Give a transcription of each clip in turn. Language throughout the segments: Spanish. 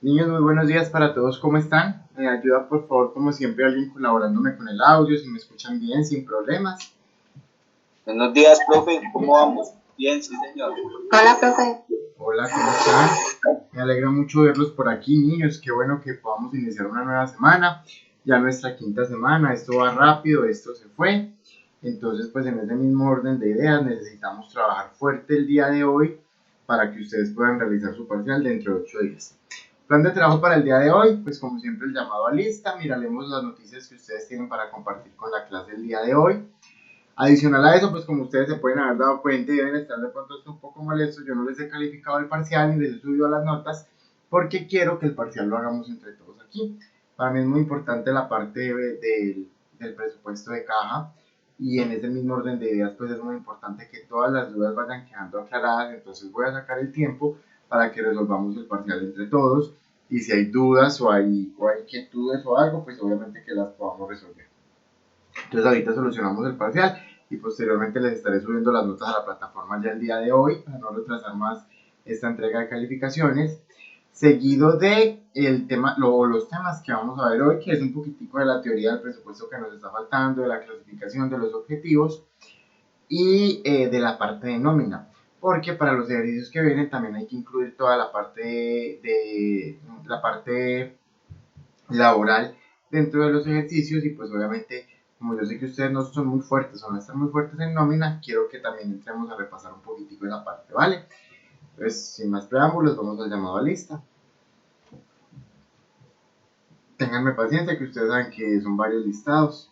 Niños, muy buenos días para todos, ¿cómo están? Me ayuda por favor, como siempre, alguien colaborándome con el audio, si me escuchan bien, sin problemas. Buenos días, profe, ¿cómo vamos? Bien, sí, señor. Hola, profe. Hola, ¿cómo están? Me alegra mucho verlos por aquí, niños, qué bueno que podamos iniciar una nueva semana, ya nuestra quinta semana, esto va rápido, esto se fue, entonces pues en ese mismo orden de ideas necesitamos trabajar fuerte el día de hoy para que ustedes puedan realizar su parcial dentro de 8 días. Plan de trabajo para el día de hoy, pues como siempre el llamado a lista, miraremos las noticias que ustedes tienen para compartir con la clase el día de hoy. Adicional a eso, pues como ustedes se pueden haber dado cuenta y deben estar de pronto un poco molestos, yo no les he calificado el parcial ni les he subido las notas porque quiero que el parcial lo hagamos entre todos aquí. Para mí es muy importante la parte del presupuesto de caja y en ese mismo orden de ideas pues es muy importante que todas las dudas vayan quedando aclaradas, entonces voy a sacar el tiempo para que resolvamos el parcial entre todos y si hay dudas o hay inquietudes o algo, pues obviamente que las podamos resolver. Entonces ahorita solucionamos el parcial y posteriormente les estaré subiendo las notas a la plataforma ya el día de hoy para no retrasar más esta entrega de calificaciones. Seguido de el tema, los temas que vamos a ver hoy, que es un poquitico de la teoría del presupuesto que nos está faltando, de la clasificación de los objetivos y de la parte de nómina. Porque para los ejercicios que vienen también hay que incluir toda la parte la parte laboral dentro de los ejercicios y pues obviamente como yo sé que ustedes no son muy fuertes o no están muy fuertes en nómina, quiero que también entremos a repasar un poquitico esa parte, ¿vale? Entonces, sin más preámbulos, vamos al llamado a lista. Ténganme paciencia que ustedes saben que son varios listados.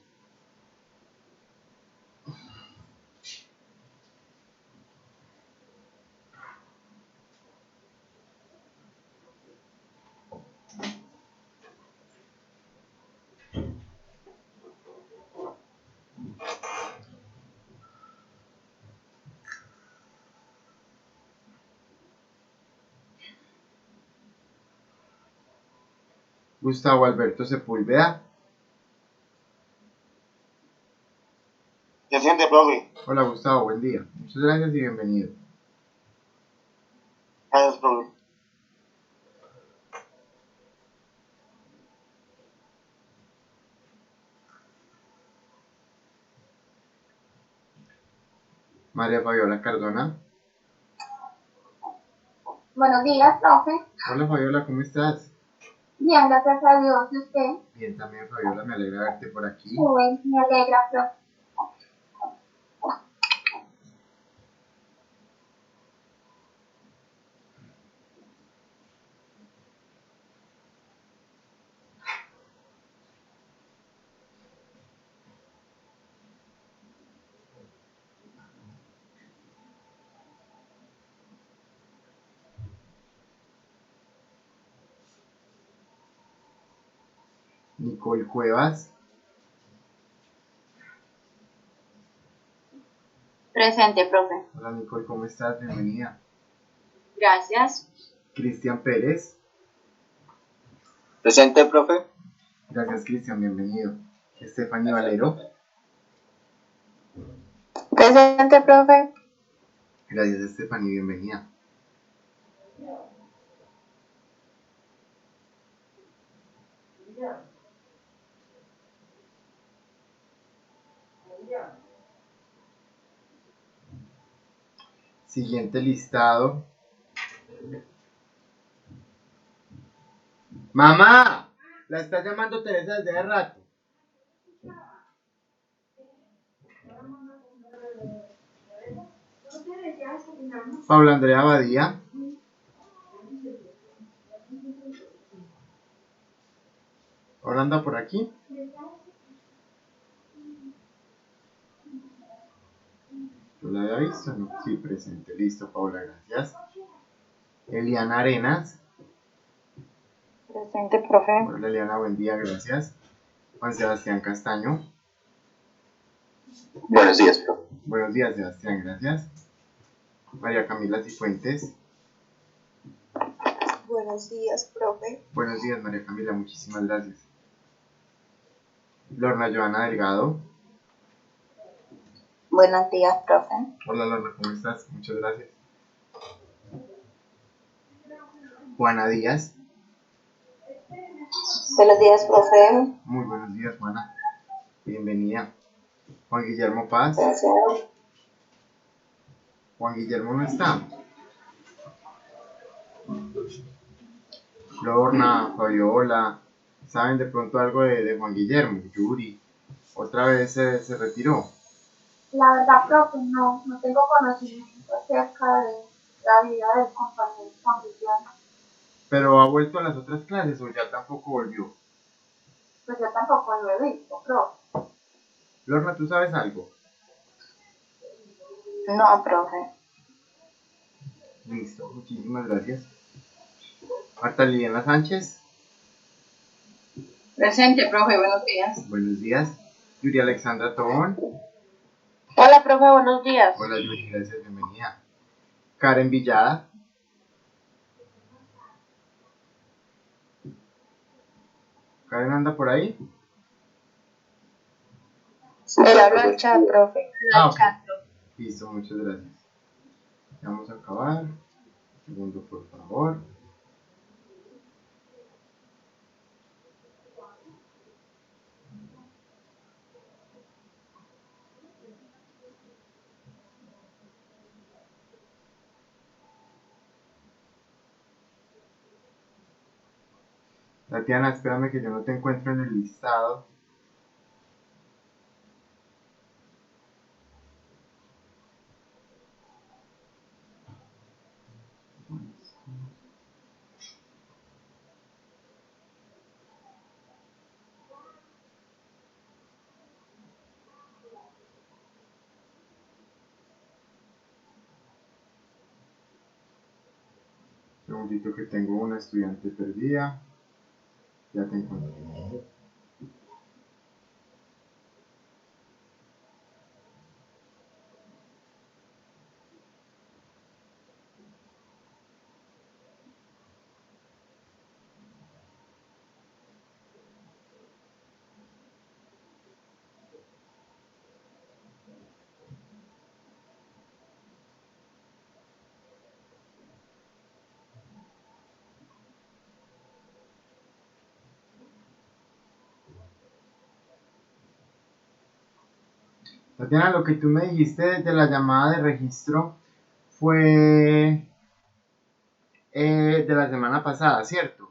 Gustavo Alberto Sepúlveda. Presente, profe. Hola Gustavo, buen día. Muchas gracias y bienvenido. Gracias, profe. María Fabiola Cardona. Buenos días, profe. Hola Fabiola, ¿cómo estás? Bien, gracias a Dios. ¿Y usted? Bien, también Fabiola, me alegra verte por aquí. Joven, me alegra, profe. Nicole Cuevas. Presente, profe. Hola Nicole, ¿cómo estás? Bienvenida. Gracias. Cristian Pérez. Presente, profe. Gracias Cristian, bienvenido. Estefany Valero. Presente, profe. Gracias Estefany, bienvenida. Siguiente listado. ¡Mamá! La está llamando Teresa desde hace rato. Paula Andrea Badía. ¿Ahora anda por aquí? ¿Yo la había visto? No. Sí, presente. Listo, Paula, gracias. Eliana Arenas. Presente, profe. Hola Eliana, buen día, gracias. Juan Sebastián Castaño. Buenos días, profe. Buenos días, Sebastián, gracias. María Camila Cifuentes. Buenos días, profe. Buenos días, María Camila, muchísimas gracias. Lorna Joana Delgado. Buenos días, profe. Hola Lorna, ¿cómo estás? Muchas gracias. Juana Díaz. Buenos días, profe. Muy buenos días, Juana. Bienvenida. Juan Guillermo Paz. Gracias. Juan Guillermo no está. Lorna, Fabiola, ¿saben de pronto algo de Juan Guillermo? Yuri, otra vez se retiró. La verdad, profe, no tengo conocimiento acerca de la vida del compañero Juan Guillermo. ¿Pero ha vuelto a las otras clases o ya tampoco volvió? Pues yo tampoco lo he visto, profe. Lorna, ¿tú sabes algo? No, profe. Listo, muchísimas gracias. Marta Liliana Sánchez. Presente, profe, buenos días. Buenos días. Yuri Alexandra Tobón. Hola, profe, buenos días. Hola Yuri, gracias, bienvenida. Karen Villada. ¿Karen anda por ahí? Le hablo al chat, profe. Ok. Listo, muchas gracias. Vamos a acabar. Un segundo, por favor. Tatiana, espérame que yo no te encuentro en el listado. Un segundito que tengo una estudiante perdida. Ya te encontré. Tatiana, lo que tú me dijiste de la llamada de registro fue de la semana pasada, ¿cierto?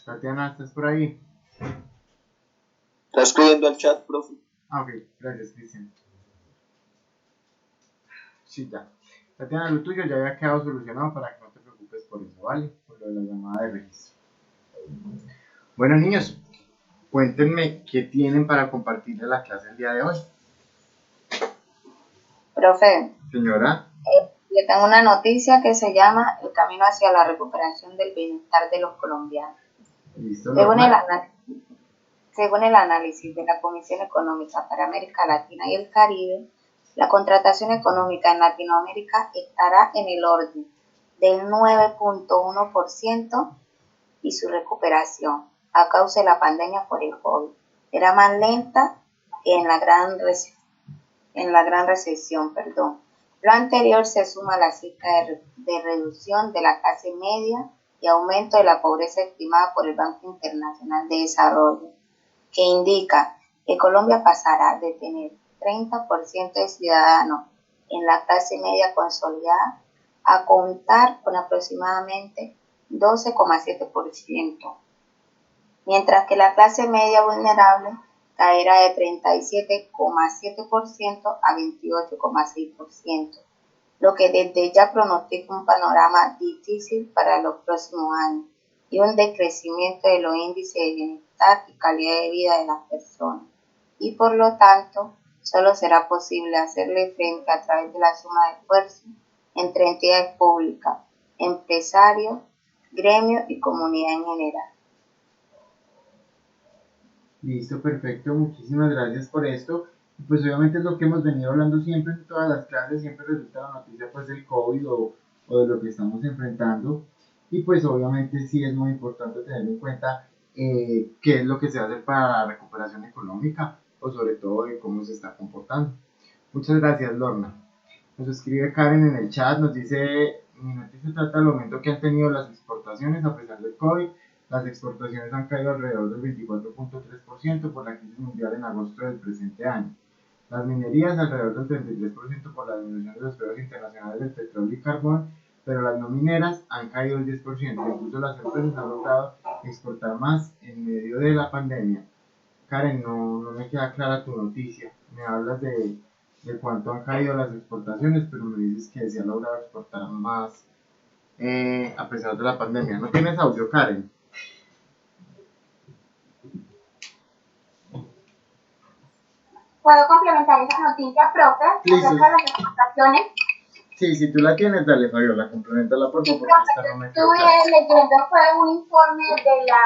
Tatiana, ¿estás por ahí? Está escribiendo al chat, profe. Ah, ok, gracias, Cristian. Sí, ya. Tatiana, lo tuyo ya había quedado solucionado para que no te preocupes por eso, ¿vale? Por lo de la llamada de registro. Bueno, niños, cuéntenme qué tienen para compartir de la clase el día de hoy. Profe, Señora, yo tengo una noticia que se llama El camino hacia la recuperación del bienestar de los colombianos. listo, Según Lorna. según el análisis de la Comisión Económica para América Latina y el Caribe, la contratación económica en Latinoamérica estará en el orden del 9.1% y su recuperación a causa de la pandemia por el COVID será más lenta que en la gran recesión. Lo anterior se suma a la cifra de reducción de la clase media y aumento de la pobreza estimada por el Banco Internacional de Desarrollo, que indica que Colombia pasará de tener 30% de ciudadanos en la clase media consolidada a contar con aproximadamente 12,7%, mientras que la clase media vulnerable caerá de 37,7% a 28,6%, lo que desde ya pronostica un panorama difícil para los próximos años y un decrecimiento de los índices de bienestar y calidad de vida de las personas, y por lo tanto solo será posible hacerle frente a través de la suma de esfuerzos entre entidades públicas, empresarios, gremios y comunidad en general. Listo, perfecto, muchísimas gracias por esto. Pues obviamente es lo que hemos venido hablando siempre en todas las clases, siempre resulta la noticia pues del COVID o de lo que estamos enfrentando. Y pues obviamente sí es muy importante tener en cuenta qué es lo que se hace para la recuperación económica o sobre todo de cómo se está comportando. Muchas gracias, Lorna. Nos escribe Karen en el chat, nos dice mi noticia trata del aumento que han tenido las exportaciones a pesar del COVID. Las exportaciones han caído alrededor del 24.3% por la crisis mundial en agosto del presente año. Las minerías alrededor del 33% por la disminución de los precios internacionales del petróleo y carbón, pero las no mineras han caído el 10%. Incluso las empresas han logrado exportar más en medio de la pandemia. Karen, no me queda clara tu noticia. Me hablas de cuánto han caído las exportaciones, pero me dices que se ha logrado exportar más a pesar de la pandemia. ¿No tienes audio, Karen? ¿Puedo complementar esa noticia, profe, acerca de las exportaciones? Sí, si tú la tienes, dale, Fabiola, complementala por favor, porque esta no me quedó Estuve clara. leyendo fue un informe de la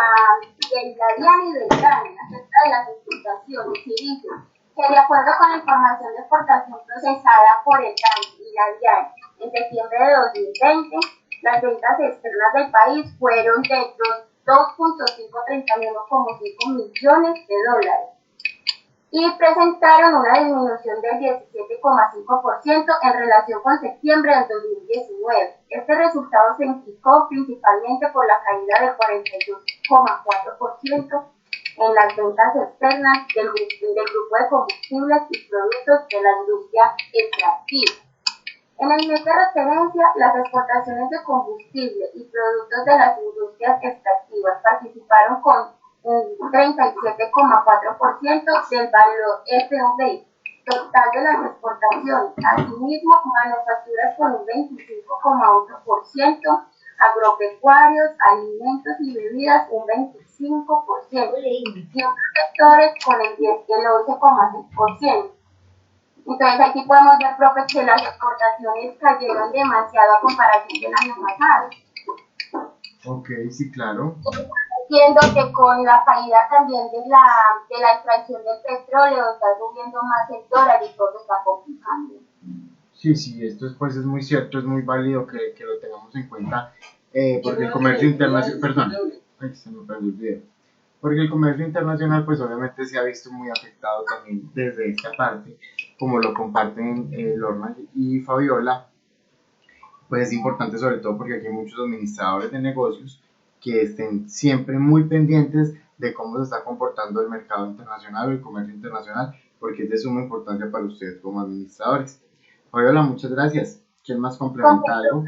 DIAN y del DANE acerca de las exportaciones y dice que de acuerdo con la información de exportación procesada por el DANE y la DIAN en septiembre de 2020, las ventas externas del país fueron de 2.531,5 millones de dólares y presentaron una disminución del 17,5% en relación con septiembre del 2019. Este resultado se implicó principalmente por la caída del 42,4% en las ventas externas del grupo de combustibles y productos de la industria extractiva. En el mes de referencia, las exportaciones de combustible y productos de las industrias extractivas participaron con un 37,4% del valor FOB total de las exportaciones. Asimismo, manufacturas con un 25,8%, agropecuarios, alimentos y bebidas un 25%, y otros sectores con el 11,6%. Entonces aquí podemos ver, profe, que las exportaciones cayeron demasiado a comparación del año pasado. Ok, sí, claro. Entiendo que con la caída también de la inflación del petróleo está subiendo más el dólar y todo está complicando. Sí, esto pues es muy cierto, es muy válido que lo tengamos en cuenta, porque el comercio internacional, perdón, ay, se me perdió el video, porque el comercio internacional pues obviamente se ha visto muy afectado también desde esta parte, como lo comparten Lorna y Fabiola. Pues es importante sobre todo porque aquí hay muchos administradores de negocios que estén siempre muy pendientes de cómo se está comportando el mercado internacional o el comercio internacional, porque es de suma importancia para ustedes como administradores. Fabiola, muchas gracias. ¿Quién más complementa algo?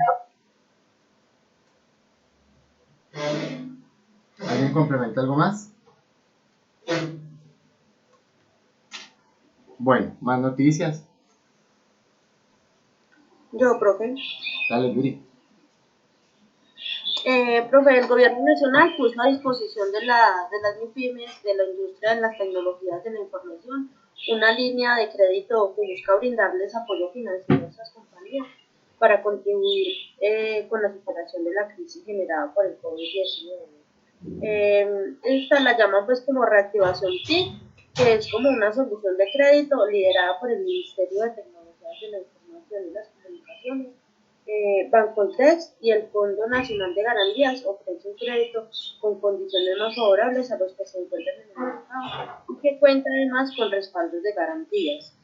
¿Alguien complementa algo más? Bueno, más noticias. Yo, profe. Dale, Yuri. Profe, el gobierno nacional puso a disposición de las MIPYMES de la industria de las tecnologías de la información una línea de crédito que busca brindarles apoyo financiero a esas compañías para contribuir con la superación de la crisis generada por el COVID-19. Esta la llaman pues como reactivación TIC, que es como una solución de crédito liderada por el Ministerio de Tecnologías de la Información y las Comunicaciones. Bancoltex y el Fondo Nacional de Garantías ofrece un crédito con condiciones más favorables a los que se encuentran en el mercado y que cuenta además con respaldos de garantías.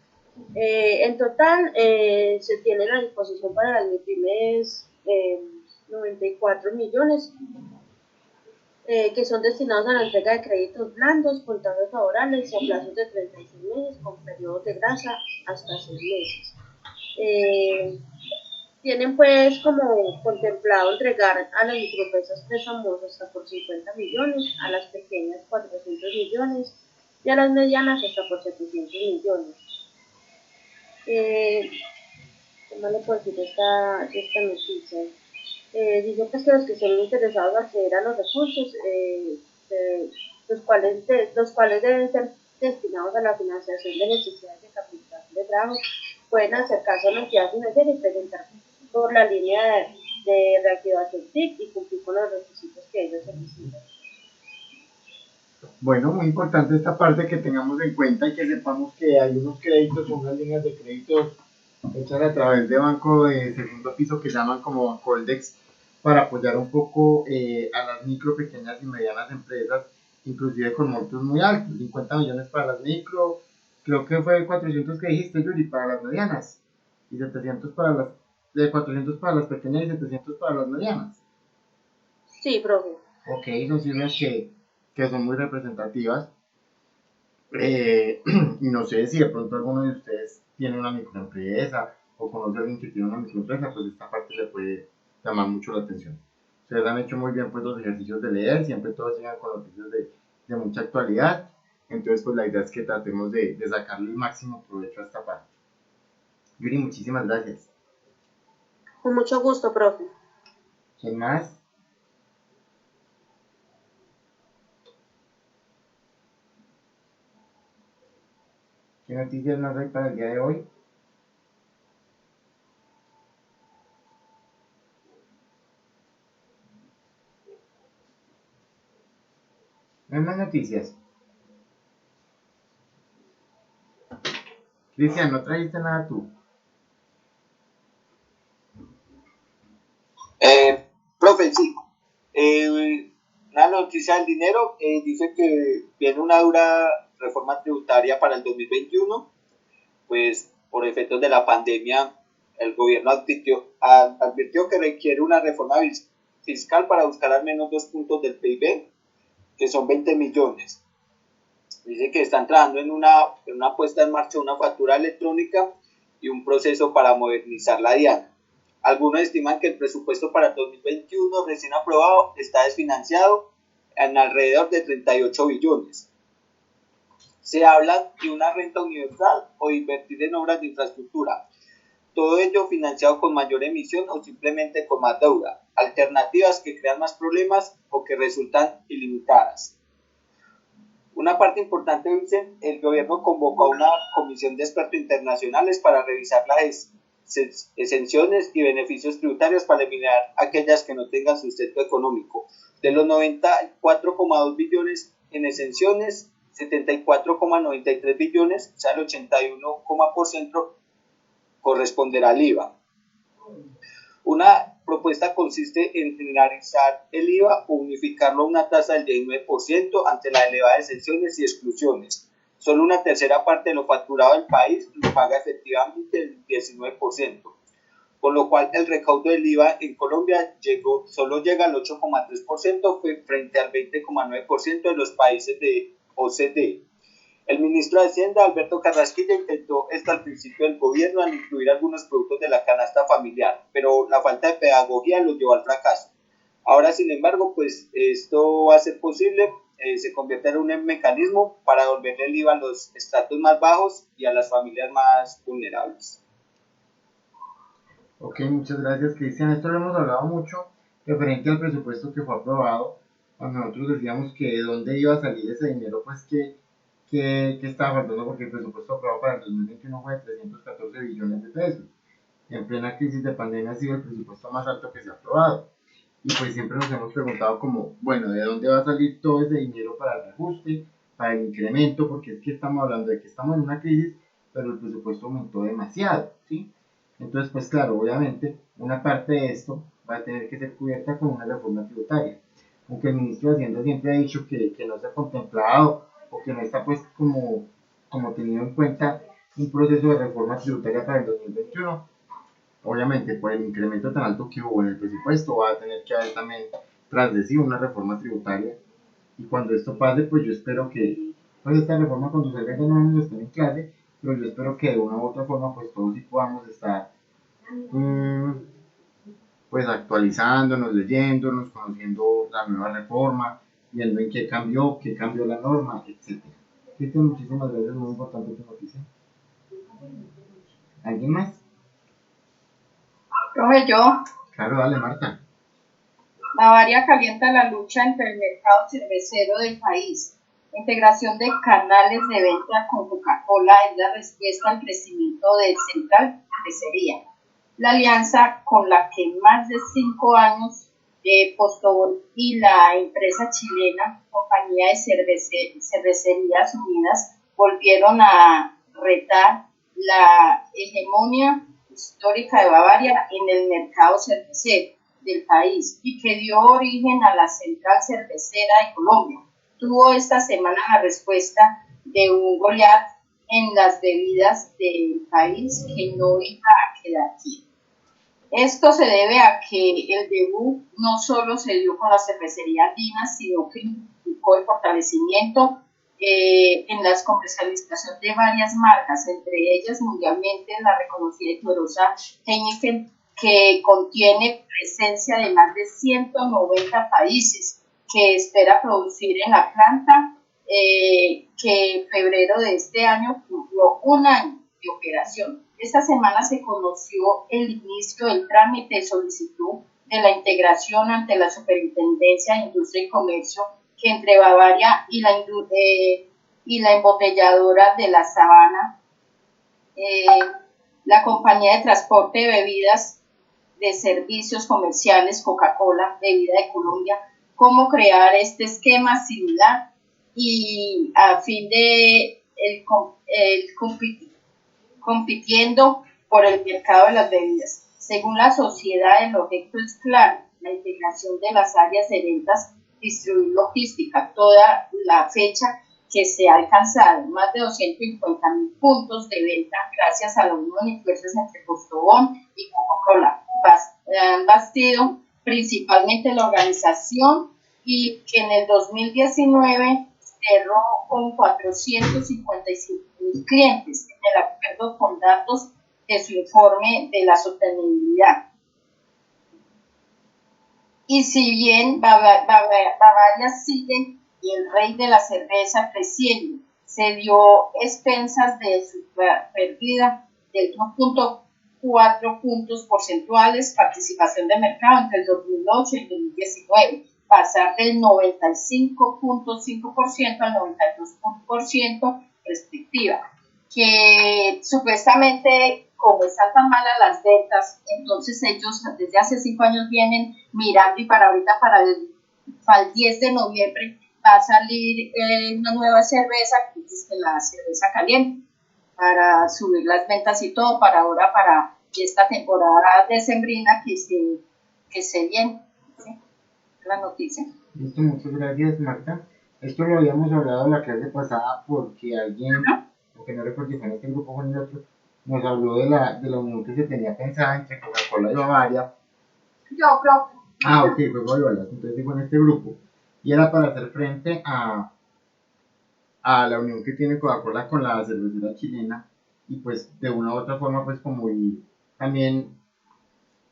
En total se tienen a disposición para las MIPYMES 94 millones que son destinados a la entrega de créditos blandos con tasas favorables y a plazos de 36 meses con periodos de gracia hasta 6 meses. Tienen pues como contemplado entregar a las microempresas préstamos hasta por 50 millones, a las pequeñas 400 millones y a las medianas hasta por 700 millones. ¿Qué más le puedo decir de esta noticia? Dice pues que los que estén interesados acceder a los recursos, los cuales deben ser destinados a la financiación de necesidades de capital de trabajo, pueden acercarse a la entidad financiera y presentar por la línea de reactivación TIC y cumplir con los requisitos que ellos solicitan. Bueno, muy importante esta parte que tengamos en cuenta y que sepamos que hay unos créditos, unas líneas de crédito hechas a través de banco de segundo piso que llaman como Bancoldex para apoyar un poco a las micro, pequeñas y medianas empresas, inclusive con montos muy altos, 50 millones para las micro, creo que fue 400 que dijiste, Yuri, para las medianas y 700 para de 400 para las pequeñas y 700 para las medianas. Sí, profe. Ok, son cifras que son muy representativas. Y no sé si de pronto alguno de ustedes tiene una microempresa o conoce a alguien que tiene una microempresa, pues esta parte le puede llamar mucho la atención. Ustedes han hecho muy bien pues los ejercicios de leer, siempre todos llegan con noticias de mucha actualidad, entonces pues la idea es que tratemos de sacarle el máximo provecho a esta parte. Yuri, muchísimas gracias. Con mucho gusto, profe. ¿Quién más? ¿Qué noticias nos hay para el día de hoy? No hay más noticias. Cristian, ¿no trajiste nada tú? Profe, sí. Una noticia del dinero dice que viene una dura reforma tributaria para el 2021, pues por efectos de la pandemia el gobierno advirtió que requiere una reforma fiscal para buscar al menos 2 puntos del PIB, que son 20 millones. Dice que están trabajando en una puesta en marcha de una factura electrónica y un proceso para modernizar la DIAN. Algunos estiman que el presupuesto para el 2021 recién aprobado está desfinanciado en alrededor de 38 billones. Se habla de una renta universal o invertir en obras de infraestructura. Todo ello financiado con mayor emisión o simplemente con más deuda. Alternativas que crean más problemas o que resultan ilimitadas. Una parte importante, dicen, el gobierno convocó a una comisión de expertos internacionales para revisar las exenciones y beneficios tributarios para eliminar aquellas que no tengan sustento económico. De los 94,2 billones en exenciones, 74,93 billones, o sea el 81,% corresponderá al IVA. Una propuesta consiste en generalizar el IVA o unificarlo a una tasa del 19% ante las elevadas exenciones y exclusiones. Solo una tercera parte de lo facturado del país lo paga efectivamente el 19%, con lo cual el recaudo del IVA en Colombia solo llega al 8,3% frente al 20,9% de los países de OCDE. El ministro de Hacienda, Alberto Carrasquilla, intentó esto al principio del gobierno al incluir algunos productos de la canasta familiar, pero la falta de pedagogía lo llevó al fracaso. Ahora, sin embargo, pues esto va a ser posible, se convierte en un mecanismo para devolverle el IVA a los estratos más bajos y a las familias más vulnerables. Ok, muchas gracias, Cristian. Esto lo hemos hablado mucho referente al presupuesto que fue aprobado, cuando nosotros decíamos que de dónde iba a salir ese dinero, pues que estaba faltando, porque el presupuesto aprobado para el 2021 fue de 314 billones de pesos. En plena crisis de pandemia ha sido el presupuesto más alto que se ha aprobado. Y pues siempre nos hemos preguntado como, bueno, ¿de dónde va a salir todo ese dinero para el reajuste, para el incremento? Porque es que estamos hablando de que estamos en una crisis, pero el presupuesto aumentó demasiado, ¿sí? Entonces, pues claro, obviamente, una parte de esto va a tener que ser cubierta con una reforma tributaria. Aunque el ministro de Hacienda siempre ha dicho que no se ha contemplado o que no está pues como tenido en cuenta un proceso de reforma tributaria para el 2021, obviamente por el incremento tan alto que hubo en el presupuesto va a tener que haber también tras de sí una reforma tributaria, y cuando esto pase pues yo espero que pues esta reforma cuando salga ya no vamos a estar en clase, pero yo espero que de una u otra forma pues todos sí podamos estar pues actualizándonos, leyéndonos, conociendo la nueva reforma, viendo en qué cambió la norma, etc. Cristian, muchísimas gracias, muy importante tu noticia. ¿Alguien más? Profe, yo. Claro, dale, Marta. Bavaria calienta la lucha entre el mercado cervecero del país. La integración de canales de venta con Coca-Cola es la respuesta al crecimiento de Central Cervecería, la alianza con la que más de 5 años Postobón y la empresa chilena Compañía de Cervecerías Unidas volvieron a retar la hegemonía histórica de Bavaria en el mercado cervecero del país y que dio origen a la Central Cervecera de Colombia. Tuvo esta semana la respuesta de un Goliat en las bebidas del país que no iba a quedar quieto. Esto se debe a que el debut no solo se dio con la cervecería Andina, sino que implicó el fortalecimiento en la comercialización de varias marcas, entre ellas mundialmente la reconocida y poderosa Heineken, que contiene presencia de más de 190 países, que espera producir en la planta, que en febrero de este año cumplió un año de operación. Esta semana se conoció el inicio del trámite de solicitud de la integración ante la Superintendencia de Industria y Comercio, que entre Bavaria y la embotelladora de La Sabana, la compañía de transporte de bebidas de servicios comerciales Coca-Cola, Bebida de Colombia, cómo crear este esquema similar y a fin de compitiendo por el mercado de las bebidas. Según la sociedad, el objeto es claro, la integración de las áreas de ventas, distribuir logística, toda la fecha que se ha alcanzado, más de 250.000 puntos de venta gracias a la unión y fuerzas entre Postobón y Coca-Cola. Han bastido principalmente la organización y que en el 2019 cerró con 455.000 clientes en el acuerdo con datos de su informe de la sostenibilidad. Y si bien Bavaria sigue y el rey de la cerveza creciendo, se dio expensas de su pérdida del 2.4 puntos porcentuales participación de mercado entre el 2008 y el 2019, pasar del 95.5% al 92% respectiva, que supuestamente como están tan malas las ventas, entonces ellos desde hace 5 años vienen mirando y para ahorita, para el 10 de noviembre, va a salir una nueva cerveza, que es la cerveza caliente, para subir las ventas y todo, para ahora, para esta temporada decembrina que se viene. ¿Sí? La noticia. Listo, muchas gracias, Marta. Esto lo habíamos hablado en la clase pasada porque alguien, aunque no recuerdo si fue en este grupo o en el otro, nos habló de la unión que se tenía pensada entre Coca-Cola y Bavaria. Yo creo. Ok, fue Bavaria, entonces digo en este grupo. Y era para hacer frente a la unión que tiene Coca-Cola con la cervecera chilena y pues de una u otra forma pues como ir también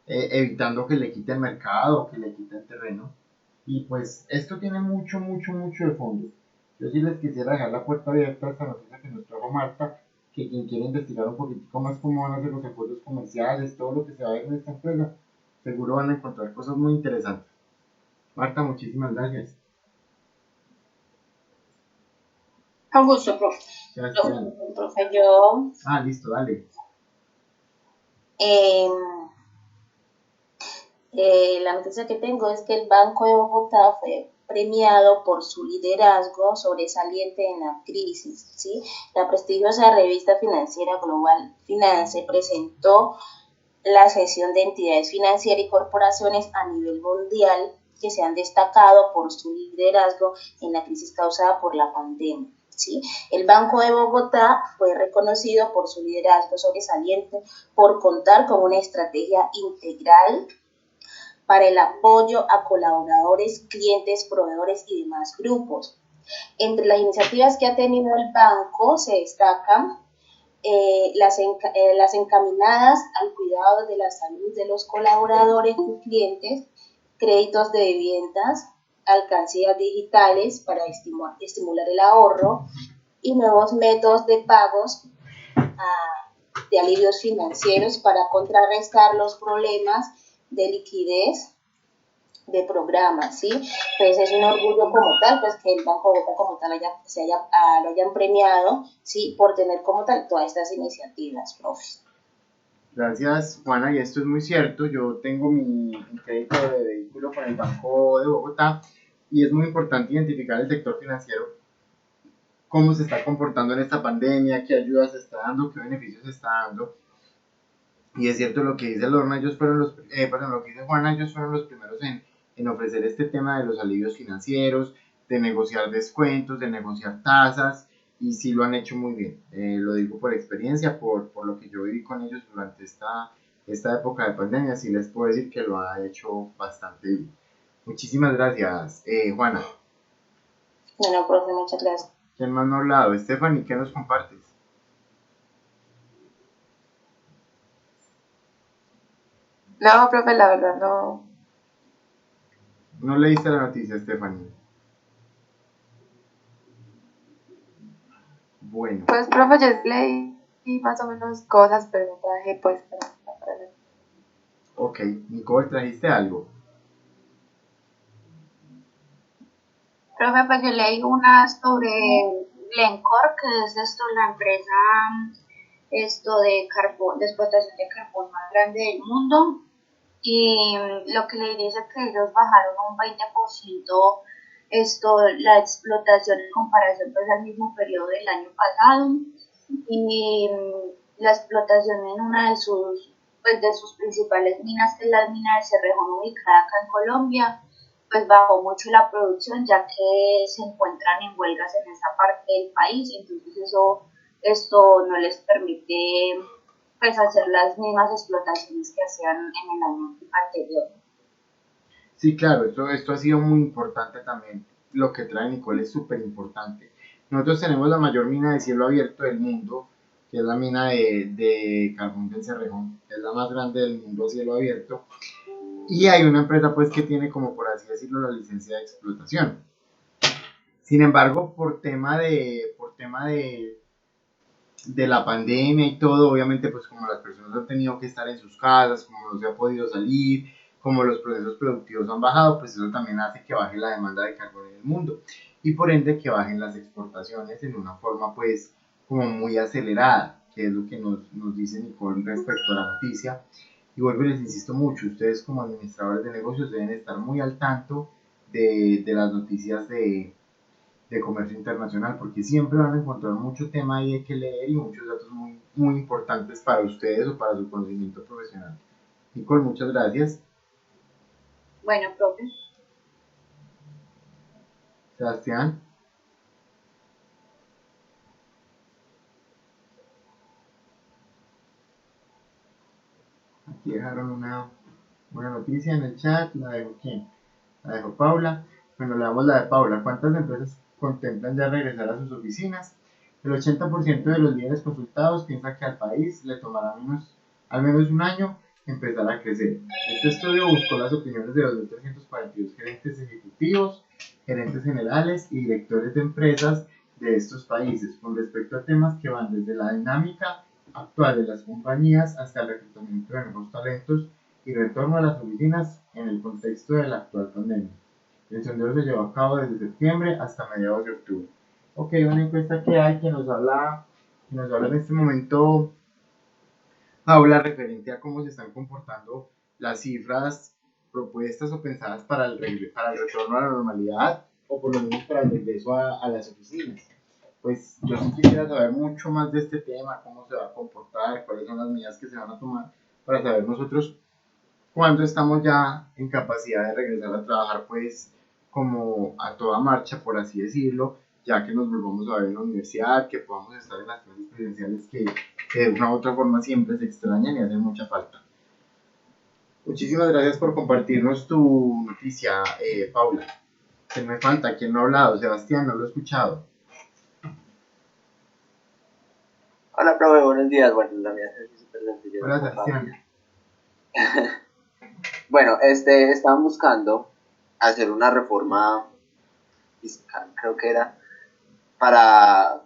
evitando que le quiten mercado, que le quiten terreno. Y pues esto tiene mucho de fondo. Yo sí les quisiera dejar la puerta abierta a esta noticia que nos trajo Marta, que quien quiera investigar un poquitico más cómo van a ser los acuerdos comerciales, todo lo que se va a ver en esta empresa, seguro van a encontrar cosas muy interesantes. Marta, muchísimas gracias. Con gusto, profe. Profe, yo... Listo, dale. La noticia que tengo es que el Banco de Bogotá fue premiado por su liderazgo sobresaliente en la crisis, ¿sí? La prestigiosa revista financiera Global Finance presentó la sesión de entidades financieras y corporaciones a nivel mundial que se han destacado por su liderazgo en la crisis causada por la pandemia. ¿Sí? El Banco de Bogotá fue reconocido por su liderazgo sobresaliente por contar con una estrategia integral para el apoyo a colaboradores, clientes, proveedores y demás grupos. Entre las iniciativas que ha tenido el banco se destacan las encaminadas al cuidado de la salud de los colaboradores y clientes, créditos de viviendas, alcancías digitales para estimular el ahorro y nuevos métodos de pagos de alivios financieros para contrarrestar los problemas de liquidez de programas, ¿sí? Pues es un orgullo como tal, pues que el Banco de Bogotá como tal lo hayan premiado, ¿sí? Por tener como tal todas estas iniciativas, profe. Gracias, Juana, y esto es muy cierto. Yo tengo mi crédito de vehículo con el Banco de Bogotá y es muy importante identificar el sector financiero, cómo se está comportando en esta pandemia, qué ayudas se está dando, qué beneficios se está dando. Y es cierto lo que dice Lorna, lo que dice Juana, ellos fueron los primeros en ofrecer este tema de los alivios financieros, de negociar descuentos, de negociar tasas, y sí lo han hecho muy bien. Lo digo por experiencia, por lo que yo viví con ellos durante esta esta época de pandemia, sí les puedo decir que lo ha hecho bastante bien. Muchísimas gracias, Juana. Bueno, profe, muchas gracias. ¿Quién más no ha hablado? Stephanie, ¿qué nos compartes? No, profe, la verdad no. ¿No leíste la noticia, Stephanie? Bueno, Pues, profe, yo leí más o menos cosas, pero no traje pues para leer. ok. Nicole, ¿trajiste algo? Profe, pues yo leí una sobre Glencore, que es la empresa de carbón, de explotación de carbón más grande del mundo. Y lo que le dice que ellos bajaron un 20% la explotación en comparación pues al mismo periodo del año pasado, y la explotación en una de sus principales minas, que es la mina de Cerrejón, ubicada acá en Colombia, pues bajó mucho la producción, ya que se encuentran en huelgas en esa parte del país. Entonces esto no les permite pues hacer las mismas explotaciones que hacían en el año anterior. Sí, claro, esto ha sido muy importante también. Lo que trae Nicole es súper importante. Nosotros tenemos la mayor mina de cielo abierto del mundo, que es la mina de carbón del Cerrejón, es la más grande del mundo a cielo abierto. Y hay una empresa pues que tiene, como por así decirlo, la licencia de explotación. Sin embargo, por tema de la pandemia y todo, obviamente pues como las personas han tenido que estar en sus casas, como no se ha podido salir, como los procesos productivos han bajado, pues eso también hace que baje la demanda de carbón en el mundo y por ende que bajen las exportaciones en una forma pues como muy acelerada, que es lo que nos dice Nicole respecto a la noticia. Y vuelvo y les insisto mucho, ustedes como administradores de negocios deben estar muy al tanto de las noticias de comercio internacional, porque siempre van a encontrar mucho tema ahí de que leer y muchos datos muy, muy importantes para ustedes o para su conocimiento profesional. Nicole, muchas gracias. Bueno, profe. Sebastián. Aquí dejaron una noticia en el chat, ¿la dejó quién? La dejó Paula. Bueno, le damos la de Paula. ¿Cuántas empresas contemplan ya regresar a sus oficinas? El 80% de los líderes consultados piensa que al país le tomará al menos un año empezar a crecer. Este estudio buscó las opiniones de 2.342 gerentes ejecutivos, gerentes generales y directores de empresas de estos países con respecto a temas que van desde la dinámica actual de las compañías hasta el reclutamiento de nuevos talentos y retorno a las oficinas en el contexto de la actual pandemia. El sondeo se llevó a cabo desde septiembre hasta mediados de octubre. Ok, una encuesta que hay que nos habla en este momento, Paula, referente a cómo se están comportando las cifras propuestas o pensadas para el retorno a la normalidad o por lo menos para el regreso a las oficinas. Pues yo sí quisiera saber mucho más de este tema, cómo se va a comportar, cuáles son las medidas que se van a tomar para saber nosotros cuándo estamos ya en capacidad de regresar a trabajar pues como a toda marcha, por así decirlo, ya que nos volvamos a ver en la universidad, que podamos estar en las clases presenciales que de una u otra forma siempre se extrañan y hacen mucha falta. Muchísimas gracias por compartirnos tu noticia, Paula. Se me falta, ¿quién no ha hablado? Sebastián, no lo he escuchado. Hola, profe, buenos días. Bueno, la mía es súper sencilla. Hola, Sebastián. Bueno, estaban buscando hacer una reforma fiscal, creo que era,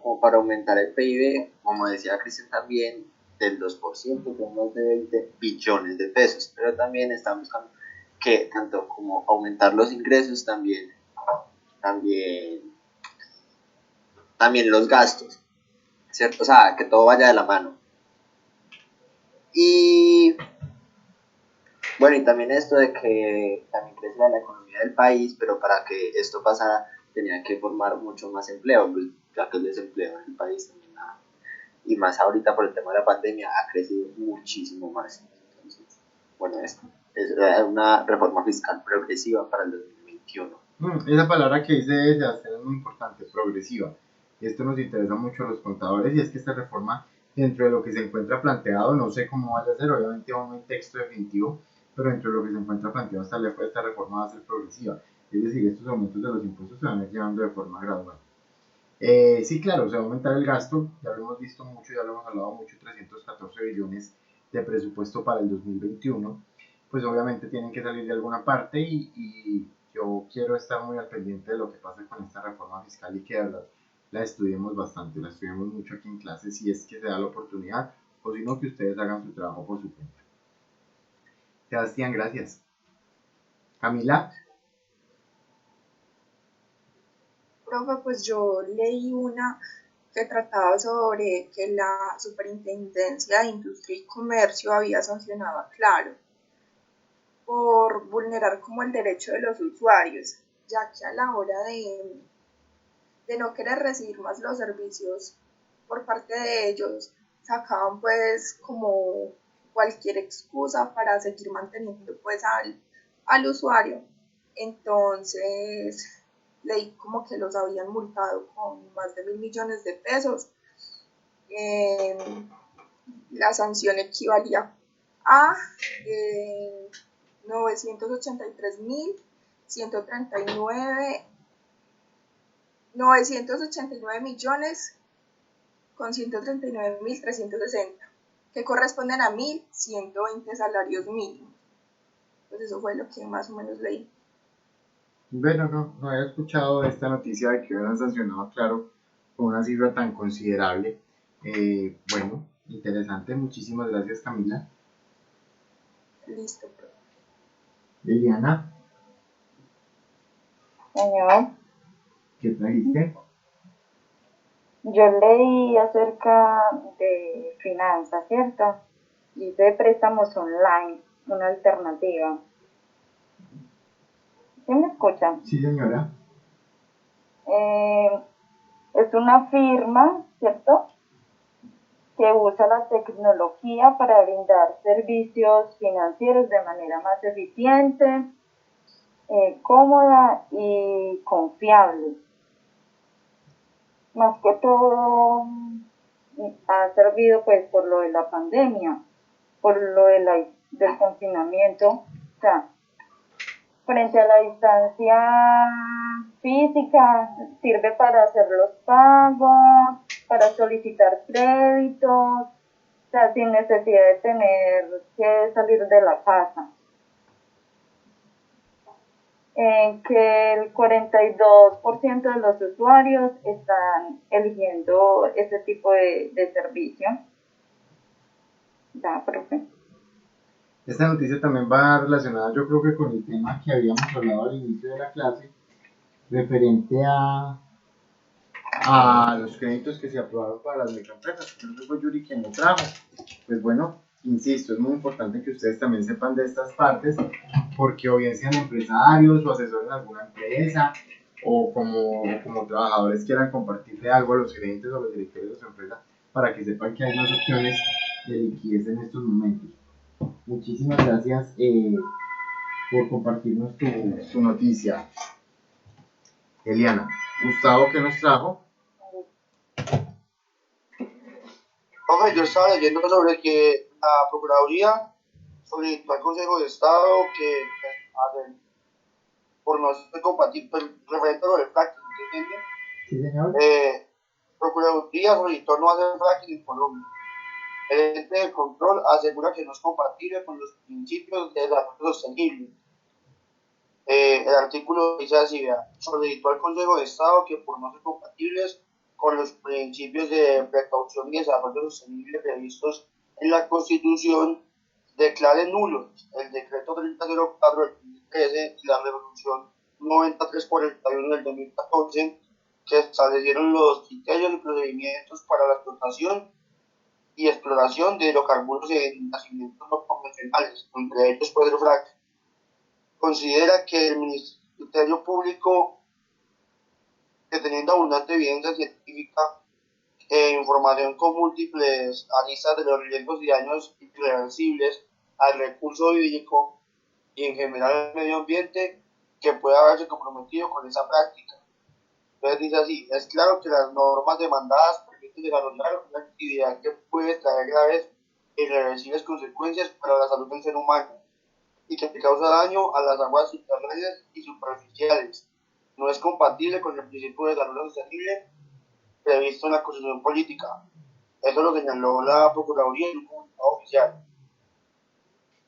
como para aumentar el PIB, como decía Cristian también, del 2%, con más de 20 billones de pesos, pero también están buscando que tanto como aumentar los ingresos, también los gastos, ¿cierto? O sea, que todo vaya de la mano. Y bueno, y también esto de que también creciera la economía del país, pero para que esto pasara tenían que formar mucho más empleo, pues, ya que el desempleo en el país también y más ahorita por el tema de la pandemia ha crecido muchísimo más. Entonces, bueno, esto es una reforma fiscal progresiva para el 2021. Esa palabra que dice Sebastián es muy importante, progresiva. Y esto nos interesa mucho a los contadores y es que esta reforma dentro de lo que se encuentra planteado, no sé cómo vaya a ser, obviamente aún no hay texto definitivo, pero dentro de lo que se encuentra planteado esta reforma va a ser progresiva, es decir, estos aumentos de los impuestos se van a ir llevando de forma gradual. Sí, claro, se va a aumentar el gasto, ya lo hemos visto mucho, ya lo hemos hablado mucho, 314 billones de presupuesto para el 2021, pues obviamente tienen que salir de alguna parte y yo quiero estar muy al pendiente de lo que pase con esta reforma fiscal y que de verdad la estudiemos bastante, la estudiemos mucho aquí en clase si es que se da la oportunidad o si no que ustedes hagan su trabajo por su cuenta. Sebastián, gracias. Camila. Profe, pues yo leí una que trataba sobre que la Superintendencia de Industria y Comercio había sancionado a Claro por vulnerar como el derecho de los usuarios, ya que a la hora de no querer recibir más los servicios por parte de ellos, sacaban pues como cualquier excusa para seguir manteniendo pues al usuario. Entonces leí como que los habían multado con más de 1.000 millones de pesos. La sanción equivalía a 989 millones con 139.360, que corresponden a 1.120 salarios mínimos. Pues eso fue lo que más o menos leí. Bueno, no había escuchado esta noticia de que hubieran sancionado a Claro con una cifra tan considerable. Bueno, interesante. Muchísimas gracias, Camila. Listo, profe. Liliana, Señor, ¿qué trajiste? yo leí acerca de finanzas, ¿cierto? Y de préstamos online, una alternativa. ¿Sí me escuchan? Sí, señora. Es una firma, ¿cierto?, que usa la tecnología para brindar servicios financieros de manera más eficiente, cómoda y confiable. Más que todo ha servido pues por lo de la pandemia, por lo de del confinamiento, o sea, frente a la distancia física, sirve para hacer los pagos, para solicitar créditos, o sea, sin necesidad de tener que salir de la casa. En que el 42% de los usuarios están eligiendo este tipo de servicio. Da, profe. Esta noticia también va relacionada, yo creo que con el tema que habíamos hablado al inicio de la clase, referente a los créditos que se aprobaron para las microempresas. Creo que fue Yuri quien lo trajo. Pues bueno, insisto, es muy importante que ustedes también sepan de estas partes, porque o bien sean empresarios o asesores en alguna empresa, o como trabajadores quieran compartirle algo a los gerentes o los directores de su empresa, para que sepan que hay más opciones de liquidez en estos momentos. Muchísimas gracias por compartirnos tu noticia. Eliana, Gustavo, ¿qué nos trajo? Profe, yo estaba leyendo sobre que la Procuraduría solicitó al Consejo de Estado que por no ser compatible, referente a lo del fracking, ¿entienden? Sí, señor. Procuraduría solicitó no hacer fracking en Colombia. El ente de control asegura que no es compatible con los principios de desarrollo sostenible. El artículo dice así, solicitó al Consejo de Estado que por no ser compatibles con los principios de precaución y desarrollo sostenible previstos en la Constitución, declare nulos el decreto 3004 del 2013 y la resolución 9341 del 2014, que establecieron los criterios y procedimientos para la explotación y exploración de hidrocarburos en yacimientos no convencionales, entre ellos puede el fracking. Considera que el Ministerio Público, que teniendo abundante evidencia científica e información con múltiples aristas de los riesgos y daños irreversibles al recurso hídrico y en general al medio ambiente, que puede haberse comprometido con esa práctica. Entonces dice así, es claro que las normas demandadas permiten desarrollar una actividad que puede traer graves e irreversibles consecuencias para la salud del ser humano y que causa daño a las aguas subterráneas y superficiales. No es compatible con el principio de desarrollo sostenible previsto en la Constitución Política. Eso lo señaló la Procuraduría en un comunicado oficial.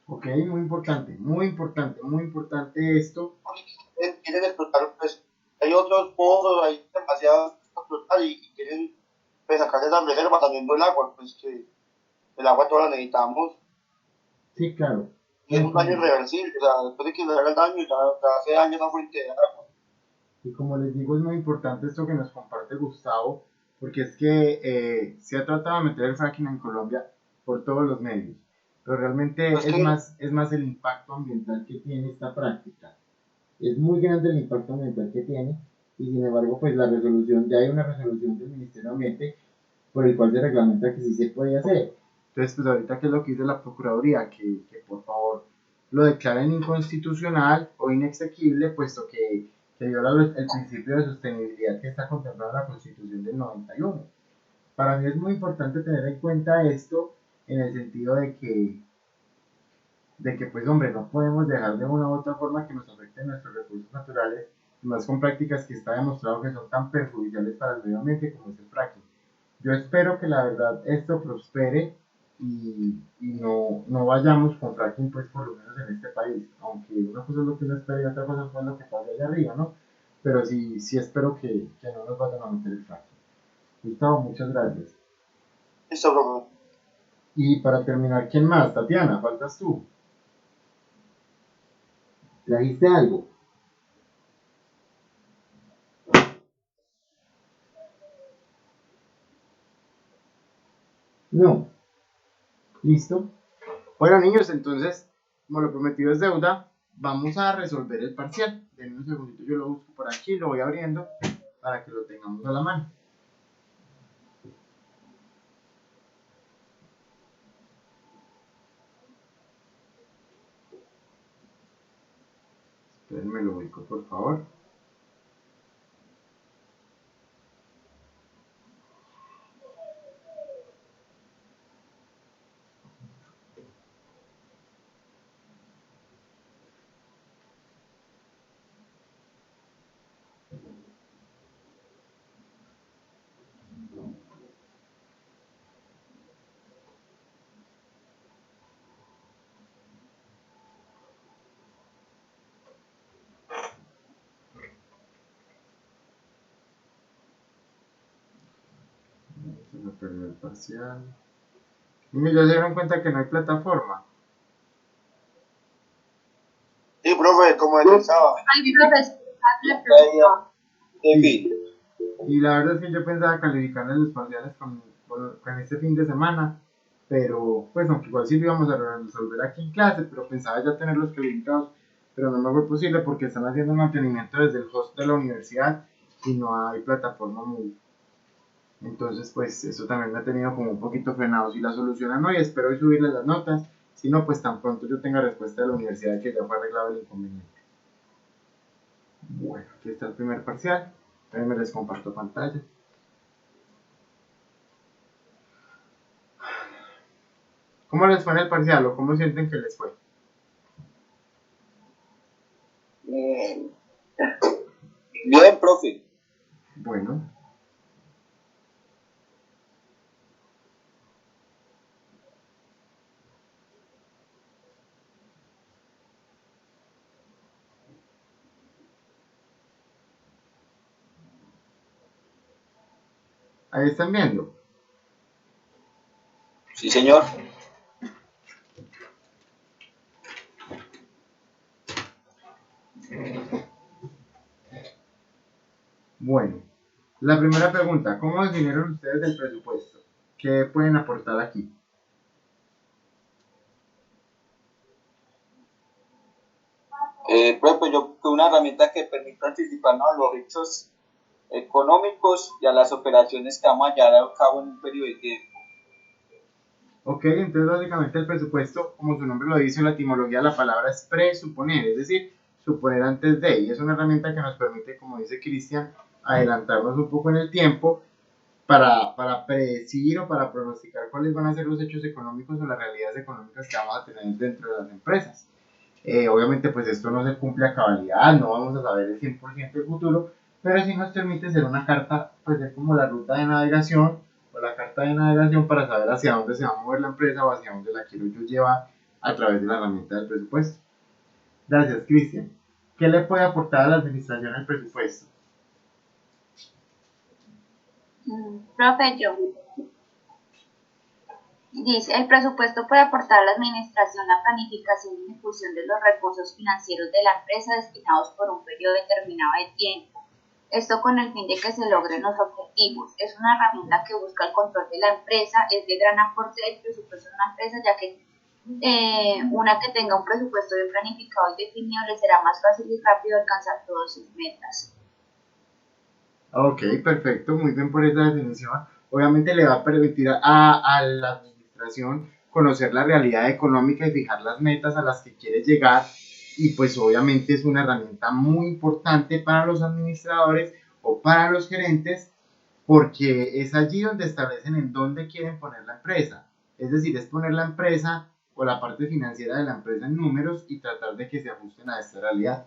Ok, muy importante esto. Quieren explotar, pues, hay otros pozos, hay demasiados que explotar y quieren pues, sacar esas reservas teniendo el agua, pues que el agua toda la necesitamos. Sí, claro. Y es un daño irreversible, o sea, después de que se haga el daño, ya hace daño esa fuente de agua. Y como les digo, es muy importante esto que nos comparte Gustavo, porque es que se ha tratado de meter el fracking en Colombia por todos los medios, pero realmente es más el impacto ambiental que tiene esta práctica. Es muy grande el impacto ambiental que tiene, y sin embargo, pues ya hay una resolución del Ministerio de Ambiente por el cual se reglamenta que sí se puede hacer. Entonces, pues ahorita, ¿qué es lo que dice la Procuraduría? Que por favor lo declaren inconstitucional o inexequible, puesto que viola el principio de sostenibilidad que está contemplado en la Constitución del 91. Para mí es muy importante tener en cuenta esto en el sentido de que pues hombre, no podemos dejar de una u otra forma que nos afecten nuestros recursos naturales, y más con prácticas que está demostrado que son tan perjudiciales para el medio ambiente como es el fracking. Yo espero que la verdad esto prospere y no vayamos con fracking, pues por lo menos en este país, aunque una cosa es lo que uno espera y otra cosa es lo que pasa allá arriba, ¿no? Pero sí espero que no nos vayan a meter el fracking. Gustavo, muchas gracias. Eso, bro. Y para terminar, ¿quién más? Tatiana, faltas tú. ¿Trajiste algo? No. ¿Listo? Bueno, niños, entonces, como lo prometido es deuda, vamos a resolver el parcial. Denme un segundito, yo lo busco por aquí, lo voy abriendo para que lo tengamos a la mano. Espérenme, lo ubico, por favor. Se me perdió el parcial. Niños, ¿ya se dieron cuenta que no hay plataforma? Sí, profe, como pensaba. Ay, profesor, En fin. Y la verdad es que yo pensaba calificarles los parciales con este fin de semana, pero pues aunque igual sí lo íbamos a resolver aquí en clase, pero pensaba ya tenerlos calificados, pero no me fue posible porque están haciendo mantenimiento desde el host de la universidad y no hay plataforma muy. Entonces pues eso también me ha tenido como un poquito frenado. Si la solucionan hoy, espero hoy subirles las notas, si no pues tan pronto yo tenga respuesta de la universidad que ya fue arreglado el inconveniente. Bueno, aquí está el primer parcial. Me les comparto pantalla. ¿Cómo les fue en el parcial o cómo sienten que les fue? Bien, profe. Bueno. Ahí están viendo. Sí, señor. Bueno, la primera pregunta, ¿cómo definieron ustedes el presupuesto? ¿Qué pueden aportar aquí? Profe, yo creo una herramienta que permite anticiparnos a los hechos económicos y a las operaciones que vamos a llevar a cabo en un periodo de tiempo. Ok, entonces básicamente el presupuesto, como su nombre lo dice, la etimología de la palabra es presuponer, es decir, suponer antes de, y es una herramienta que nos permite, como dice Cristian, adelantarnos un poco en el tiempo para predecir o para pronosticar cuáles van a ser los hechos económicos o las realidades económicas que vamos a tener dentro de las empresas. Obviamente pues esto no se cumple a cabalidad, no vamos a saber el 100% del futuro, pero sí nos permite ser una carta, pues es como la ruta de navegación o la carta de navegación para saber hacia dónde se va a mover la empresa o hacia dónde la quiero yo llevar a través de la herramienta del presupuesto. Gracias, Cristian. ¿Qué le puede aportar a la administración el presupuesto? Profe, yo. Dice, el presupuesto puede aportar a la administración la planificación y ejecución de los recursos financieros de la empresa destinados por un periodo determinado de tiempo. Esto con el fin de que se logren los objetivos. Es una herramienta que busca el control de la empresa, es de gran aporte del presupuesto de una empresa, ya que una que tenga un presupuesto bien planificado y definido le será más fácil y rápido alcanzar todas sus metas. Ok, perfecto, muy bien por esa definición. Obviamente le va a permitir a la administración conocer la realidad económica y fijar las metas a las que quiere llegar, y pues obviamente es una herramienta muy importante para los administradores o para los gerentes, porque es allí donde establecen en dónde quieren poner la empresa. Es decir, es poner la empresa o la parte financiera de la empresa en números y tratar de que se ajusten a esta realidad.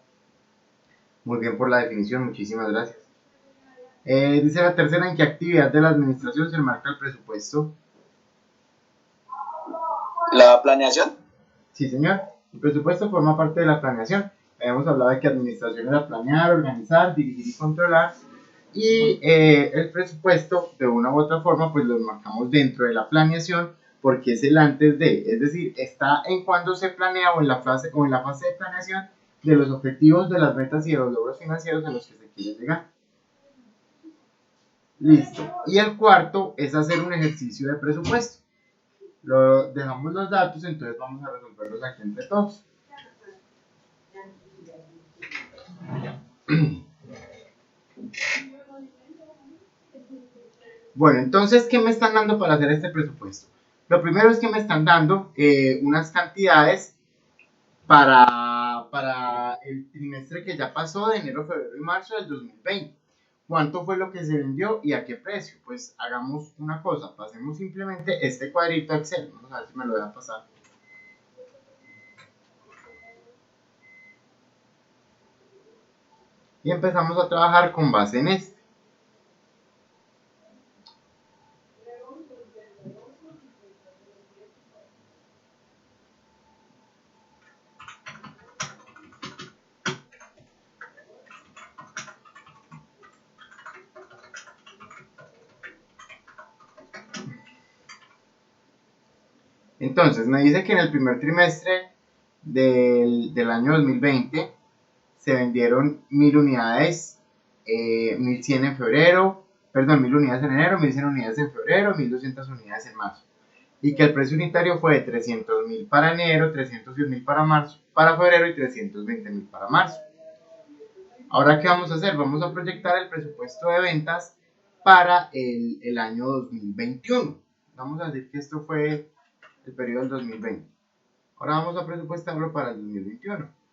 Muy bien por la definición, muchísimas gracias. Dice la tercera, ¿en qué actividad de la administración se enmarca el presupuesto? ¿La planeación? Sí, señor. El presupuesto forma parte de la planeación. Habíamos hablado de que administración era planear, organizar, dirigir y controlar. Y el presupuesto, de una u otra forma, pues lo enmarcamos dentro de la planeación porque es el antes de. Es decir, está en cuando se planea o en la fase de planeación de los objetivos, de las metas y de los logros financieros a los que se quiere llegar. Listo. Y el cuarto es hacer un ejercicio de presupuesto. Dejamos los datos, entonces vamos a resolverlos aquí entre todos. Bueno, entonces, ¿qué me están dando para hacer este presupuesto? Lo primero es que me están dando unas cantidades para el trimestre que ya pasó, de enero, febrero y marzo del 2020. ¿Cuánto fue lo que se vendió y a qué precio? Pues hagamos una cosa, pasemos simplemente este cuadrito a Excel. Vamos a ver si me lo voy a pasar. Y empezamos a trabajar con base en este. Entonces, me dice que en el primer trimestre del año 2020 se vendieron 1000 unidades, 1100 en febrero, perdón, 1000 unidades en enero, 1100 unidades en febrero, 1200 unidades en marzo. Y que el precio unitario fue de 300.000 para enero, 310.000 para marzo, para febrero y 320.000 para marzo. Ahora, ¿qué vamos a hacer? Vamos a proyectar el presupuesto de ventas para el año 2021. Vamos a decir que esto fue el periodo del 2020. Ahora vamos a presupuestarlo para el 2021.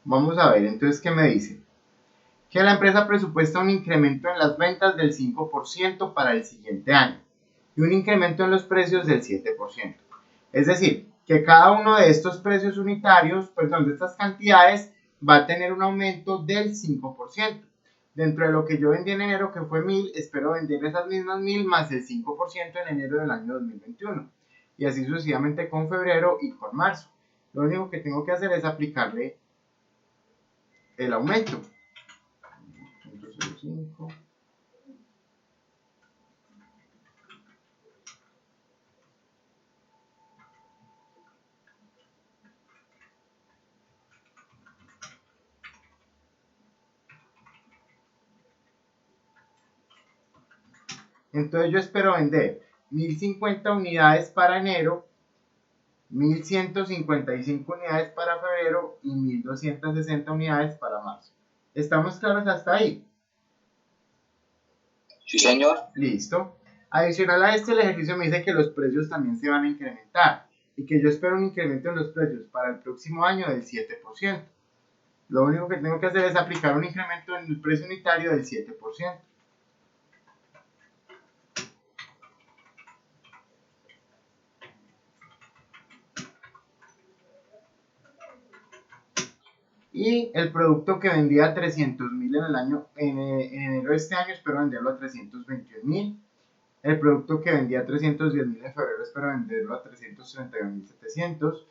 Vamos a ver, entonces, ¿qué me dice? Que la empresa presupuesta un incremento en las ventas del 5% para el siguiente año y un incremento en los precios del 7%. Es decir, que cada uno de estos precios unitarios, perdón, de estas cantidades, va a tener un aumento del 5%. Dentro de lo que yo vendí en enero, que fue 1000, espero vender esas mismas 1000 más el 5% en enero del año 2021. Y así sucesivamente con febrero y con marzo. Lo único que tengo que hacer es aplicarle el aumento. 5. Entonces yo espero vender 1050 unidades para enero, 1.155 unidades para febrero y 1.260 unidades para marzo. ¿Estamos claros hasta ahí? Sí, señor. Listo. Adicional a esto, el ejercicio me dice que los precios también se van a incrementar y que yo espero un incremento en los precios para el próximo año del 7%. Lo único que tengo que hacer es aplicar un incremento en el precio unitario del 7%. Y el producto que vendía a 300.000 en enero de este año, espero venderlo a 321.000. El producto que vendía a 310.000 en febrero, espero venderlo a 331.700.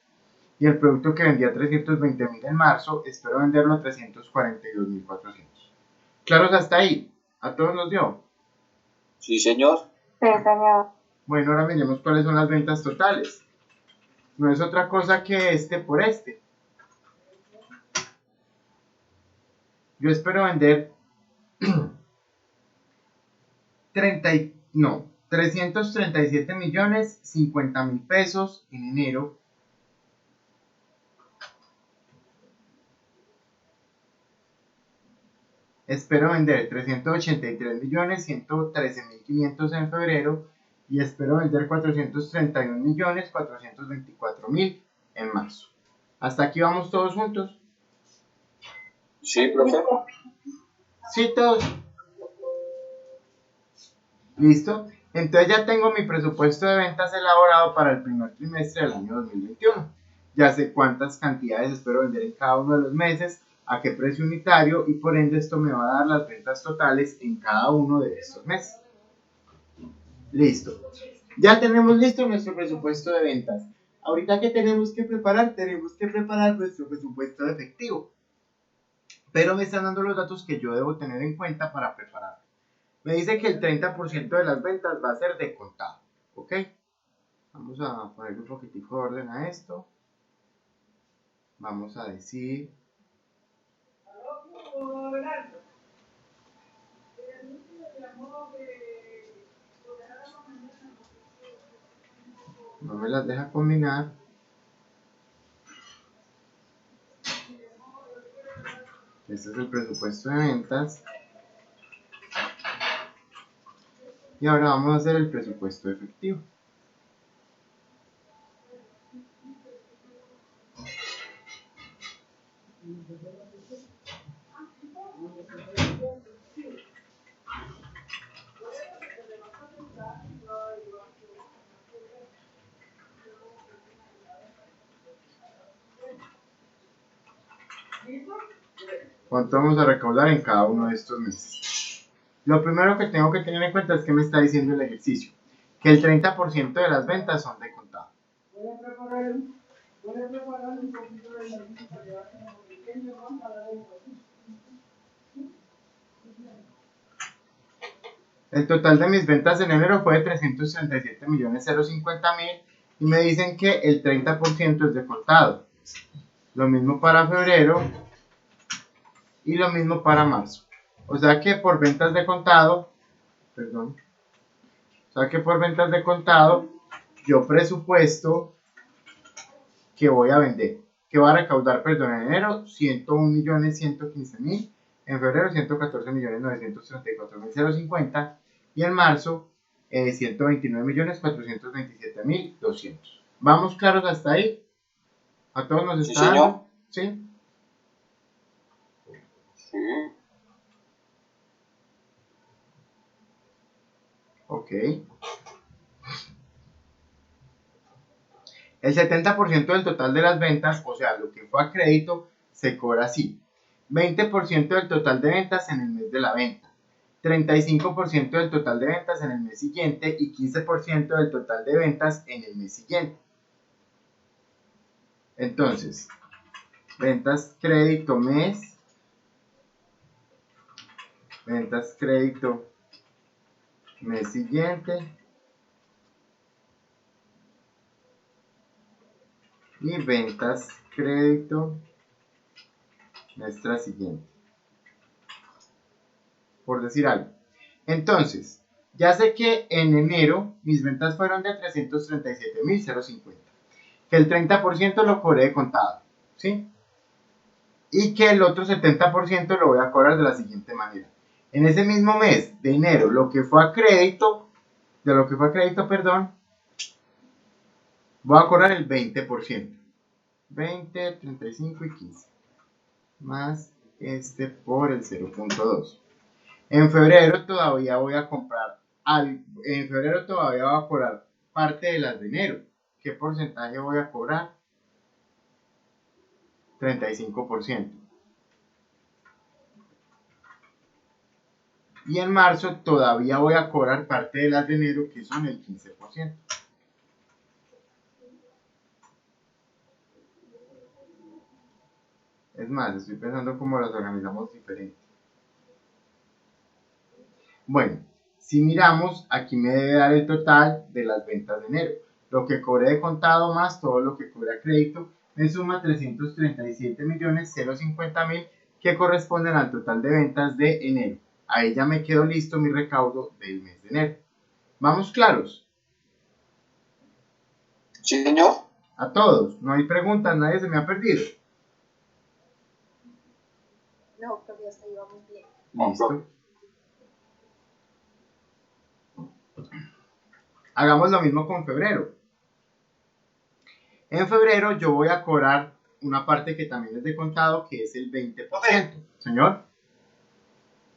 Y el producto que vendía a 320.000 en marzo, espero venderlo a 342.400. ¿Claros hasta ahí? ¿A todos nos dio? Sí, señor. Sí, señor. Bueno, ahora miremos cuáles son las ventas totales. No es otra cosa que este por este. Yo espero vender 337.050.000 pesos en enero. Espero vender 383.113.500 en febrero y espero vender 431.424.000 en marzo. ¿Hasta aquí vamos todos juntos? Sí, profe. Sí, todos. ¿Listo? Entonces ya tengo mi presupuesto de ventas elaborado para el primer trimestre del año 2021. Ya sé cuántas cantidades espero vender en cada uno de los meses, a qué precio unitario y por ende esto me va a dar las ventas totales en cada uno de estos meses. Listo. Ya tenemos listo nuestro presupuesto de ventas. Ahorita, ¿qué tenemos que preparar? Tenemos que preparar nuestro presupuesto de efectivo. Pero me están dando los datos que yo debo tener en cuenta para prepararlo. Me dice que el 30% de las ventas va a ser de contado. ¿Ok? Vamos a ponerle un poquitico de orden a esto. Vamos a decir... No me las deja combinar. Este es el presupuesto de ventas. Y ahora vamos a hacer el presupuesto efectivo. ¿Cuánto vamos a recaudar en cada uno de estos meses? Lo primero que tengo que tener en cuenta es que me está diciendo el ejercicio, que el 30% de las ventas son de contado. Voy a preparar un poquito de la lista para llevar como pequeño para la venta. El total de mis ventas en enero fue de 337.050.000 y me dicen que el 30% es de contado. Lo mismo para febrero y lo mismo para marzo. O sea que por ventas de contado, yo presupuesto que voy a vender, que va a recaudar, en enero 101.115.000, en febrero 114.934.050 y en marzo 129.427.200. ¿Vamos claros hasta ahí? ¿A todos nos está dando? ¿Sí? Sí. Ok. El 70% del total de las ventas, o sea, lo que fue a crédito, se cobra así. 20% del total de ventas en el mes de la venta. 35% del total de ventas en el mes siguiente y 15% del total de ventas en el mes siguiente. Entonces, ventas crédito mes, ventas crédito mes siguiente y ventas crédito mes tras siguiente, por decir algo. Entonces, ya sé que en enero mis ventas fueron de 337.050. que el 30% lo cobré de contado, ¿sí? Y que el otro 70% lo voy a cobrar de la siguiente manera. En ese mismo mes de enero, lo que fue a crédito, voy a cobrar el 20%. 20, 35 y 15. Más este por el 0.2. En febrero todavía voy a comprar en febrero todavía voy a cobrar parte de las de enero. ¿Qué porcentaje voy a cobrar? 35%. Y en marzo todavía voy a cobrar parte de las de enero, que son el 15%. Es más, estoy pensando cómo las organizamos diferente. Bueno, si miramos, aquí me debe dar el total de las ventas de enero. Lo que cobré de contado más todo lo que cobré a crédito me suma 337.050.000 que corresponden al total de ventas de enero. Ahí ya me quedó listo mi recaudo del mes de enero. ¿Vamos claros? Sí, señor. A todos, no hay preguntas, nadie se me ha perdido. No, todavía hasta ahí vamos bien. Listo. Hagamos lo mismo con febrero. En febrero yo voy a cobrar una parte que también es de contado, que es el 20%. Señor.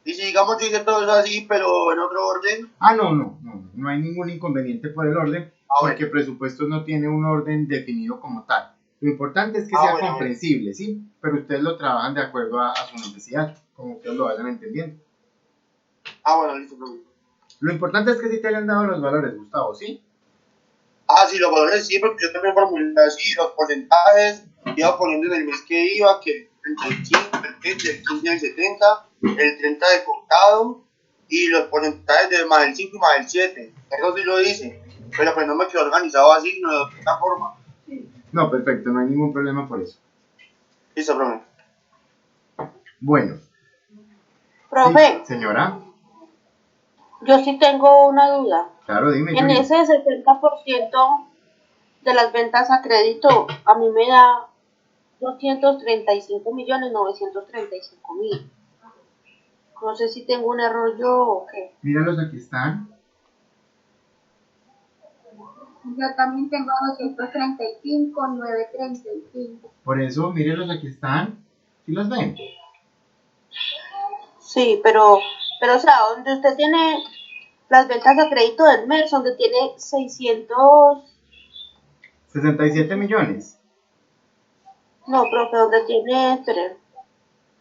Y si digamos yo hice todo eso así, pero en otro orden. No hay ningún inconveniente por el orden, porque presupuestos no tiene un orden definido como tal. Lo importante es que sea comprensible, ¿sí? Pero ustedes lo trabajan de acuerdo a su necesidad, como ustedes lo vayan entendiendo. Bueno, listo, profe. Lo importante es que sí te hayan dado los valores, Gustavo, ¿sí? Sí, los valores sí, porque yo también formulé así, los porcentajes, iba poniendo en el mes que iba, que el 35, el 15, el 15 y el 70, el 30 de contado, y los porcentajes de más el 5 y más el 7. Eso sí lo hice, pero pues no me quedó organizado así, sino de otra forma. No, perfecto, no hay ningún problema por eso. Listo, profe. Bueno. Profe. Sí, señora. Yo sí tengo una duda. Claro, dime. En ese 70% de las ventas a crédito, a mí me da 235.935.000. No sé si tengo un error yo o qué. Míralos, aquí están. Yo también tengo 235.935. Por eso, mírenlos, aquí están. ¿Sí los ven? Sí, pero o sea, donde usted tiene las ventas a crédito del mes, donde tiene 67 millones. No, profe, donde tiene, esperen.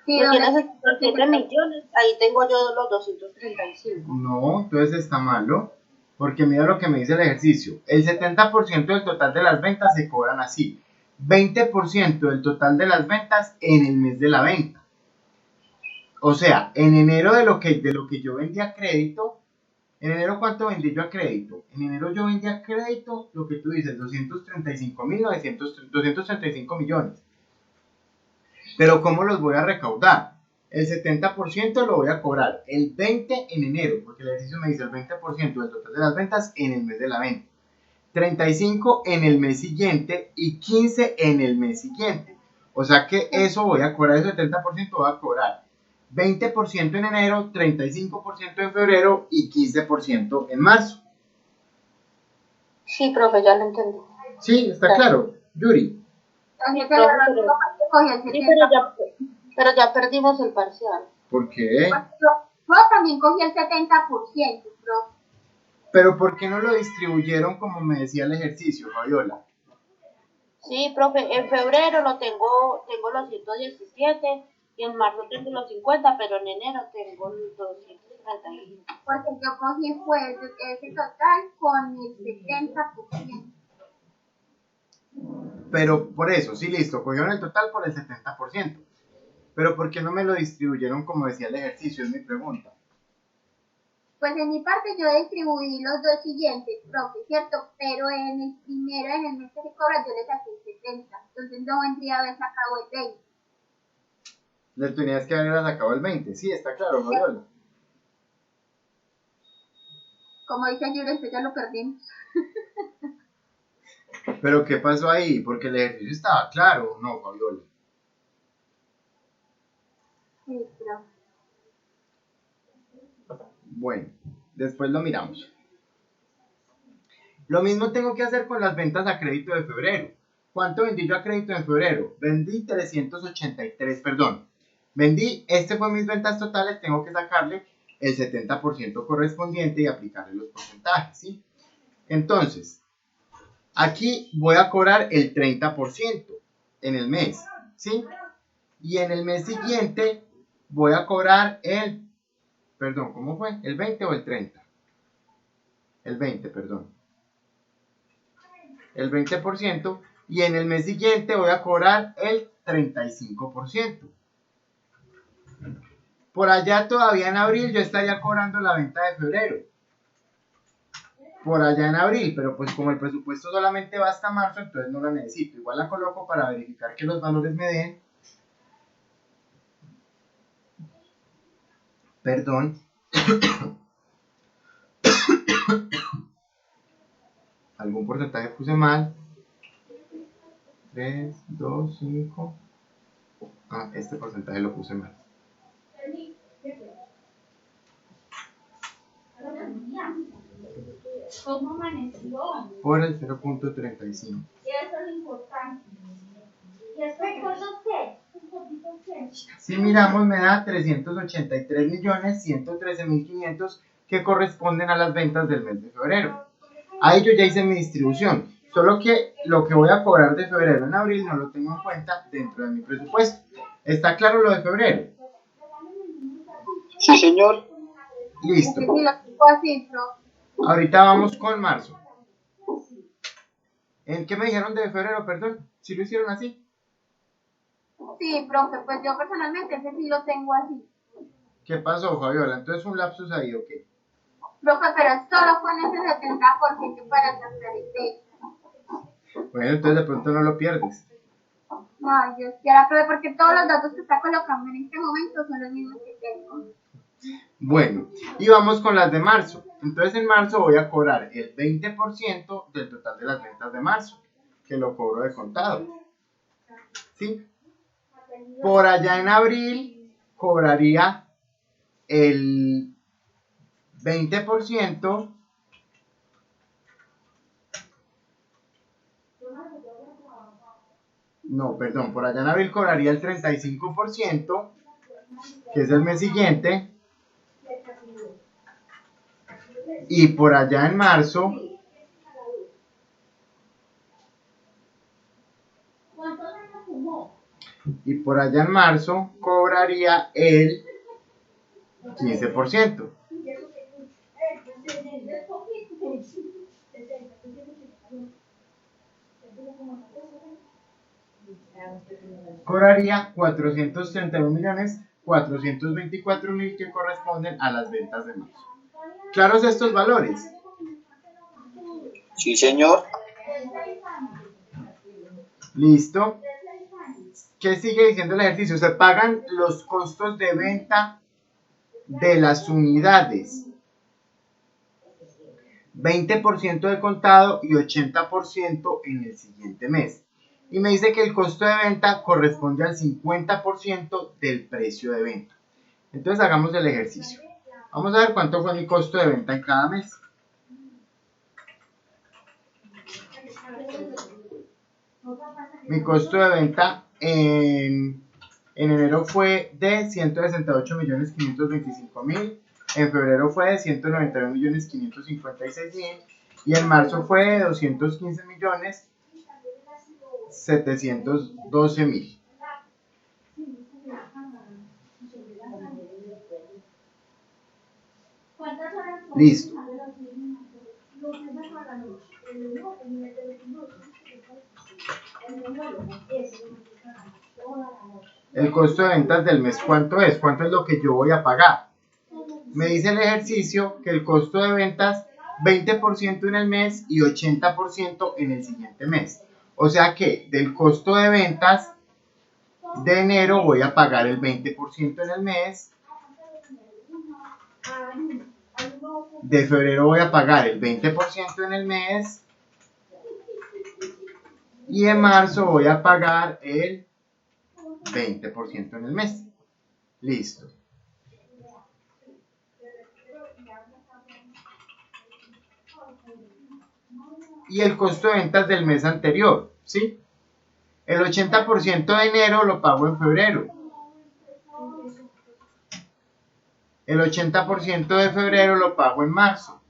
Sí, donde tiene 67 millones, ahí tengo yo los 235. No, entonces está malo. Porque mira lo que me dice el ejercicio. El 70% del total de las ventas se cobran así. 20% del total de las ventas en el mes de la venta. O sea, en enero de lo que yo vendí a crédito, en enero ¿cuánto vendí yo a crédito? En enero yo vendí a crédito lo que tú dices, 235 millones. Pero ¿cómo los voy a recaudar? El 70% lo voy a cobrar, el 20% en enero, porque el ejercicio me dice el 20% del total de las ventas en el mes de la venta. 35% en el mes siguiente y 15% en el mes siguiente. O sea que eso voy a cobrar, el 70% voy a cobrar 20% en enero, 35% en febrero y 15% en marzo. Sí, profe, ya lo entendí. Sí, está claro. Yuri. Pero ya perdimos el parcial. ¿Por qué? Yo también cogí el 70%, profe. Pero ¿por qué no lo distribuyeron como me decía el ejercicio, Fabiola? Sí, profe, en febrero tengo los 117 y en marzo tengo los 50, pero en enero tengo los 235. Porque yo cogí ese total con el 70%. Pero por eso, sí, listo, cogieron el total por el 70%. Pero ¿por qué no me lo distribuyeron como decía el ejercicio? Es mi pregunta. Pues en mi parte yo distribuí los dos siguientes, profe, ¿cierto? Pero en el primero, en el mes que se cobra, yo le saqué el 70. Entonces no vendría a haber sacado el 20. Le tenías que haber sacado el 20. Sí, está claro, Fabiola. Como dice Yuri, ya lo perdimos. Pero ¿qué pasó ahí? Porque el ejercicio estaba claro, ¿no, Fabiola? Sí, profe. Bueno, después lo miramos. Lo mismo tengo que hacer con las ventas a crédito de febrero. ¿Cuánto vendí yo a crédito en febrero? Vendí 383, perdón. Este fue mis ventas totales, tengo que sacarle el 70% correspondiente y aplicarle los porcentajes, ¿sí? Entonces, aquí voy a cobrar el 30% en el mes, ¿sí? Y en el mes siguiente voy a cobrar perdón, ¿cómo fue? ¿El 20 o el 30? El 20, perdón. El 20%, y en el mes siguiente voy a cobrar el 35%. Por allá todavía en abril yo estaría cobrando la venta de febrero. Por allá en abril, pero pues como el presupuesto solamente va hasta marzo, entonces no la necesito. Igual la coloco para verificar que los valores me den. Perdón. Algún porcentaje puse mal. 3, 2, 5. Ah, este porcentaje lo puse mal. ¿Cómo amaneció? Por el 0.35. Y eso es lo importante. ¿Y estos costos qué? Si miramos, me da 383.113.500 que corresponden a las ventas del mes de febrero. Ahí yo ya hice mi distribución, solo que lo que voy a cobrar de febrero en abril no lo tengo en cuenta dentro de mi presupuesto. ¿Está claro lo de febrero? Sí, señor. Listo. Sí, lo tengo así, profe. Ahorita vamos con marzo. ¿En qué me dijeron de febrero, perdón? ¿Sí lo hicieron así? Sí, profe, pues yo personalmente ese sí lo tengo así. ¿Qué pasó, Fabiola? ¿Entonces un lapsus ahí o qué? Profe, pero solo con ese 70% para el tercer intento. Bueno, entonces de pronto no lo pierdes. No, Dios quiera, profe, porque todos los datos que está colocando en este momento son los mismos que tengo. Bueno, y vamos con las de marzo. Entonces en marzo voy a cobrar el 20% del total de las ventas de marzo, que lo cobro de contado. ¿Sí? Por allá en abril cobraría el 20%. No, perdón, por allá en abril cobraría el 35%, que es el mes siguiente. Y por allá en marzo cobraría el 15%. Cobraría 431.424.000 que corresponden a las ventas de marzo. ¿Claros estos valores? Sí, señor. Listo. ¿Qué sigue diciendo el ejercicio? Se pagan los costos de venta de las unidades. 20% de contado y 80% en el siguiente mes. Y me dice que el costo de venta corresponde al 50% del precio de venta. Entonces hagamos el ejercicio. Vamos a ver cuánto fue mi costo de venta en cada mes. Mi costo de venta en enero fue de 168.525.000, en febrero fue de 191.556.000 y en marzo fue de 215.712.000. Listo. El costo de ventas del mes, ¿cuánto es? ¿Cuánto es lo que yo voy a pagar? Me dice el ejercicio que el costo de ventas 20% en el mes y 80% en el siguiente mes. O sea que del costo de ventas de enero voy a pagar el 20% en el mes. De febrero voy a pagar el 20% en el mes. Y en marzo voy a pagar el 20% en el mes. Listo. Y el costo de ventas del mes anterior, ¿sí? El 80% de enero lo pago en febrero. El 80% de febrero lo pago en marzo.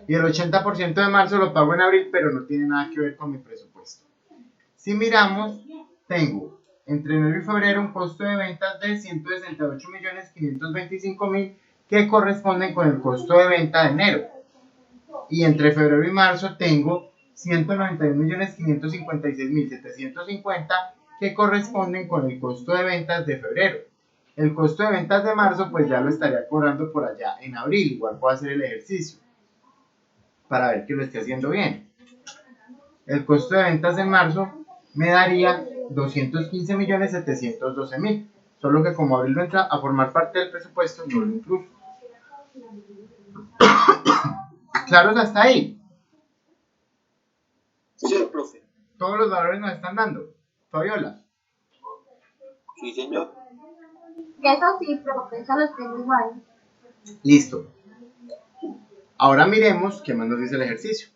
Y el 80% de marzo lo pago en abril, pero no tiene nada que ver con mi presupuesto. Si miramos, tengo entre enero y febrero un costo de ventas de 168.525.000 que corresponden con el costo de venta de enero. Y entre febrero y marzo tengo 191.556.750 que corresponden con el costo de ventas de febrero. El costo de ventas de marzo pues ya lo estaría cobrando por allá en abril. Igual puedo hacer el ejercicio para ver que lo esté haciendo bien. El costo de ventas de marzo me daría 215.712.000. Solo que como abril no entra a formar parte del presupuesto, no lo incluyo. ¿Claros hasta ahí? Sí, profe. Todos los valores nos están dando. Fabiola. Sí, señor. Eso sí, profe, eso los tengo igual. Listo. Ahora miremos qué más nos dice el ejercicio.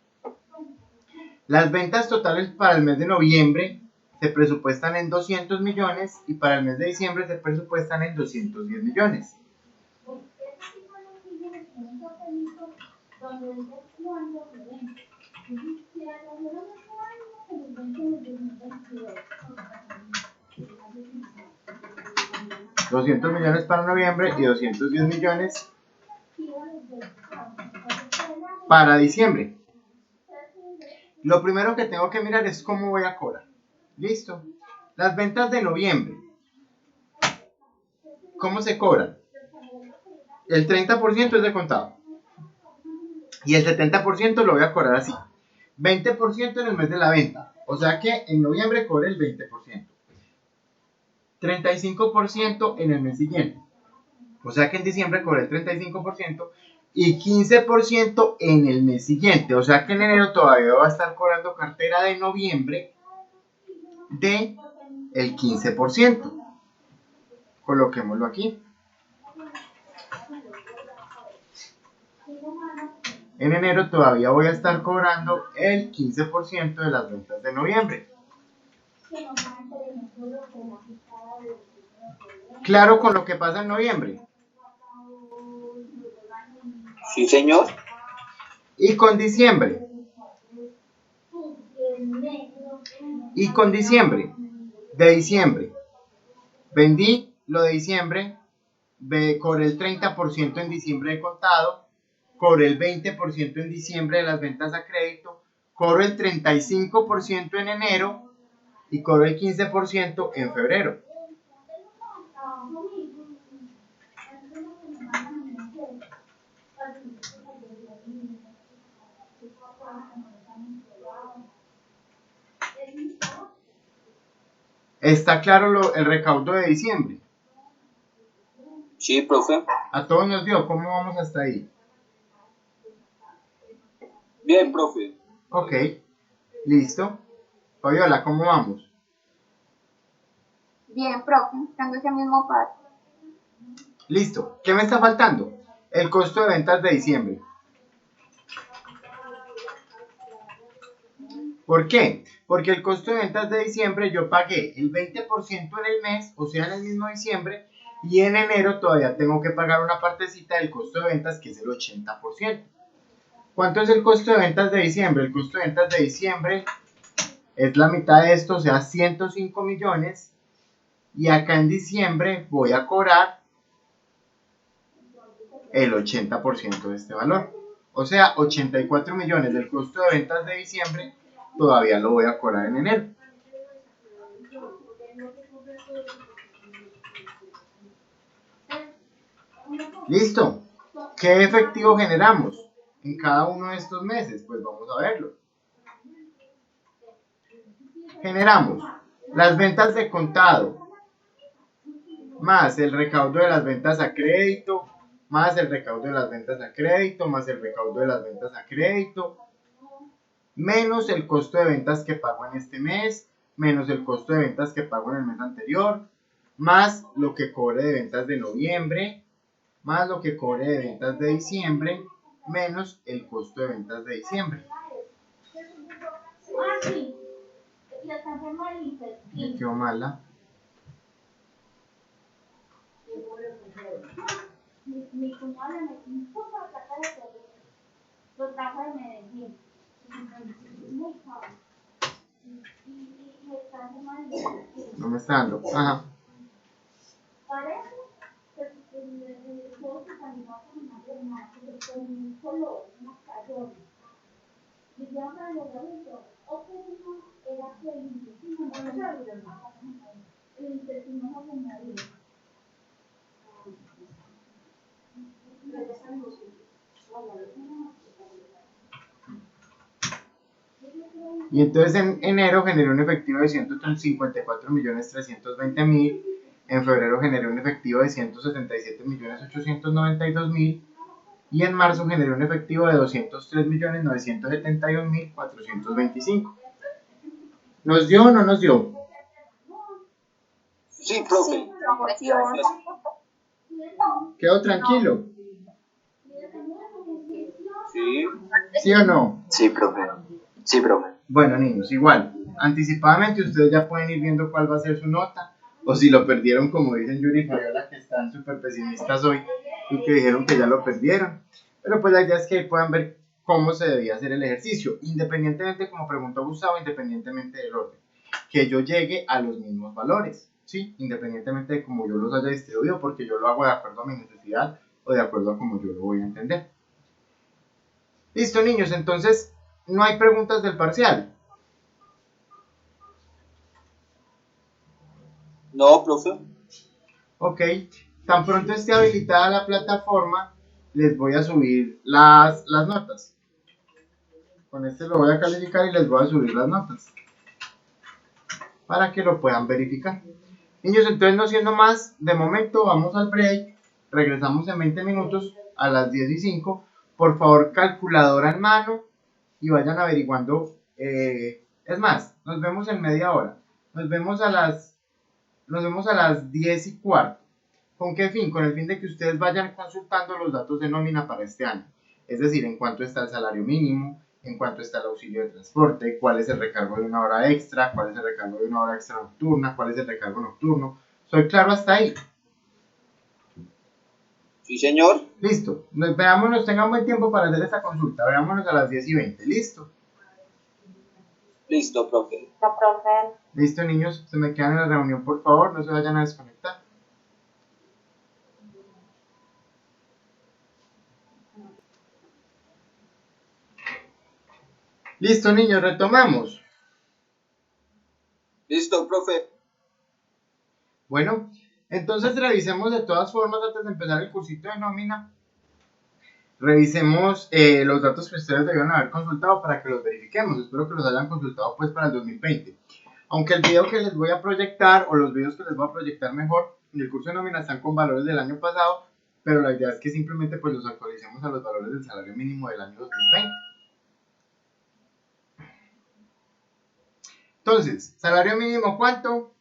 Las ventas totales para el mes de noviembre se presupuestan en 200 millones y para el mes de diciembre se presupuestan en 210 millones. $200 millones para noviembre y 210 millones para diciembre. Lo primero que tengo que mirar es cómo voy a cobrar. Listo. Las ventas de noviembre. ¿Cómo se cobran? El 30% es de contado. Y el 70% lo voy a cobrar así. 20% en el mes de la venta. O sea que en noviembre cobré el 20%. 35% en el mes siguiente. O sea que en diciembre cobré el 35%. Y 15% en el mes siguiente. O sea que en enero todavía va a estar cobrando cartera de noviembre de el 15%. Coloquémoslo aquí. En enero todavía voy a estar cobrando el 15% de las ventas de noviembre. Claro con lo que pasa en noviembre. Sí, señor. Y con diciembre. Y con diciembre. De diciembre. Vendí lo de diciembre. Cobré el 30% en diciembre de contado. Cobré el 20% en diciembre de las ventas a crédito. Cobro el 35% en enero. Y cobro el 15% en febrero. ¿Está claro el recaudo de diciembre? Sí, profe. A todos nos dio. ¿Cómo vamos hasta ahí? Bien, profe. Ok. Listo. Fabiola, ¿cómo vamos? Bien, profe, tengo ese mismo paso. Listo. ¿Qué me está faltando? El costo de ventas de diciembre. ¿Por qué? Porque el costo de ventas de diciembre yo pagué el 20% en el mes, o sea en el mismo diciembre, y en enero todavía tengo que pagar una partecita del costo de ventas que es el 80%. ¿Cuánto es el costo de ventas de diciembre? El costo de ventas de diciembre es la mitad de esto, o sea 105 millones, y acá en diciembre voy a cobrar el 80% de este valor. O sea, 84 millones del costo de ventas de diciembre todavía lo voy a cobrar en enero. Listo. ¿Qué efectivo generamos en cada uno de estos meses? Pues vamos a verlo. Generamos las ventas de contado más el recaudo de las ventas a crédito, más el recaudo de las ventas a crédito, más el recaudo de las ventas a crédito, menos el costo de ventas que pago en este mes, menos el costo de ventas que pago en el mes anterior, más lo que cobre de ventas de noviembre, más lo que cobre de ventas de diciembre, menos el costo de ventas de diciembre. Me quedó mala. Mi cuñado le metió un poco de plata de todo. Lo trajo de Medellín. Muy caro. Y está en Medellín. No me está dando. Ajá. Parece que el juego se animó con un color, unas callones. Y ya para los adultos, otro era que el intestino no lo sabía. El intestino no se añadía. Y entonces en enero generé un efectivo de 154.320.000, en febrero generé un efectivo de 177.892.000 y en marzo generé un efectivo de 203.971.425. ¿Nos dio o no nos dio? Sí, profe. ¿Quedó tranquilo? Sí. ¿Sí o no? Sí, profe. Sí, profe. Bueno, niños, igual, anticipadamente ustedes ya pueden ir viendo cuál va a ser su nota, o si lo perdieron, como dicen Yuri y Fabiola, que están súper pesimistas hoy y que dijeron que ya lo perdieron. Pero pues la idea es que puedan ver cómo se debía hacer el ejercicio, independientemente, como preguntó Gustavo, independientemente del orden, que yo llegue a los mismos valores, ¿sí? Independientemente de cómo yo los haya distribuido, porque yo lo hago de acuerdo a mi necesidad o de acuerdo a cómo yo lo voy a entender. Listo, niños, entonces no hay preguntas del parcial. No, profe. Ok, tan pronto esté habilitada la plataforma, les voy a subir las notas. Con este lo voy a calificar y les voy a subir las notas para que lo puedan verificar. Niños, entonces no siendo más, de momento vamos al break, regresamos en 20 minutos a las 10:05. Por favor, calculadora en mano y vayan averiguando. Es más, nos vemos en media hora. Nos vemos a las 10:15. ¿Con qué fin? Con el fin de que ustedes vayan consultando los datos de nómina para este año. Es decir, en cuánto está el salario mínimo, en cuánto está el auxilio de transporte, cuál es el recargo de una hora extra, cuál es el recargo de una hora extra nocturna, cuál es el recargo nocturno. ¿Soy claro hasta ahí? Sí, señor. Listo. Veámonos, tengan buen tiempo para hacer esta consulta. Veámonos a las 10:20. ¿Listo? Listo, profe. No, profe. Listo, niños. Se me quedan en la reunión, por favor. No se vayan a desconectar. Listo, niños. Retomamos. Listo, profe. Bueno, entonces revisemos de todas formas antes de empezar el cursito de nómina. Revisemos los datos que ustedes debieron haber consultado para que los verifiquemos. Espero que los hayan consultado pues para el 2020. Aunque el video que les voy a proyectar o los videos que les voy a proyectar mejor en el curso de nómina están con valores del año pasado, pero la idea es que simplemente pues los actualicemos a los valores del salario mínimo del año 2020. Entonces, salario mínimo, ¿cuánto?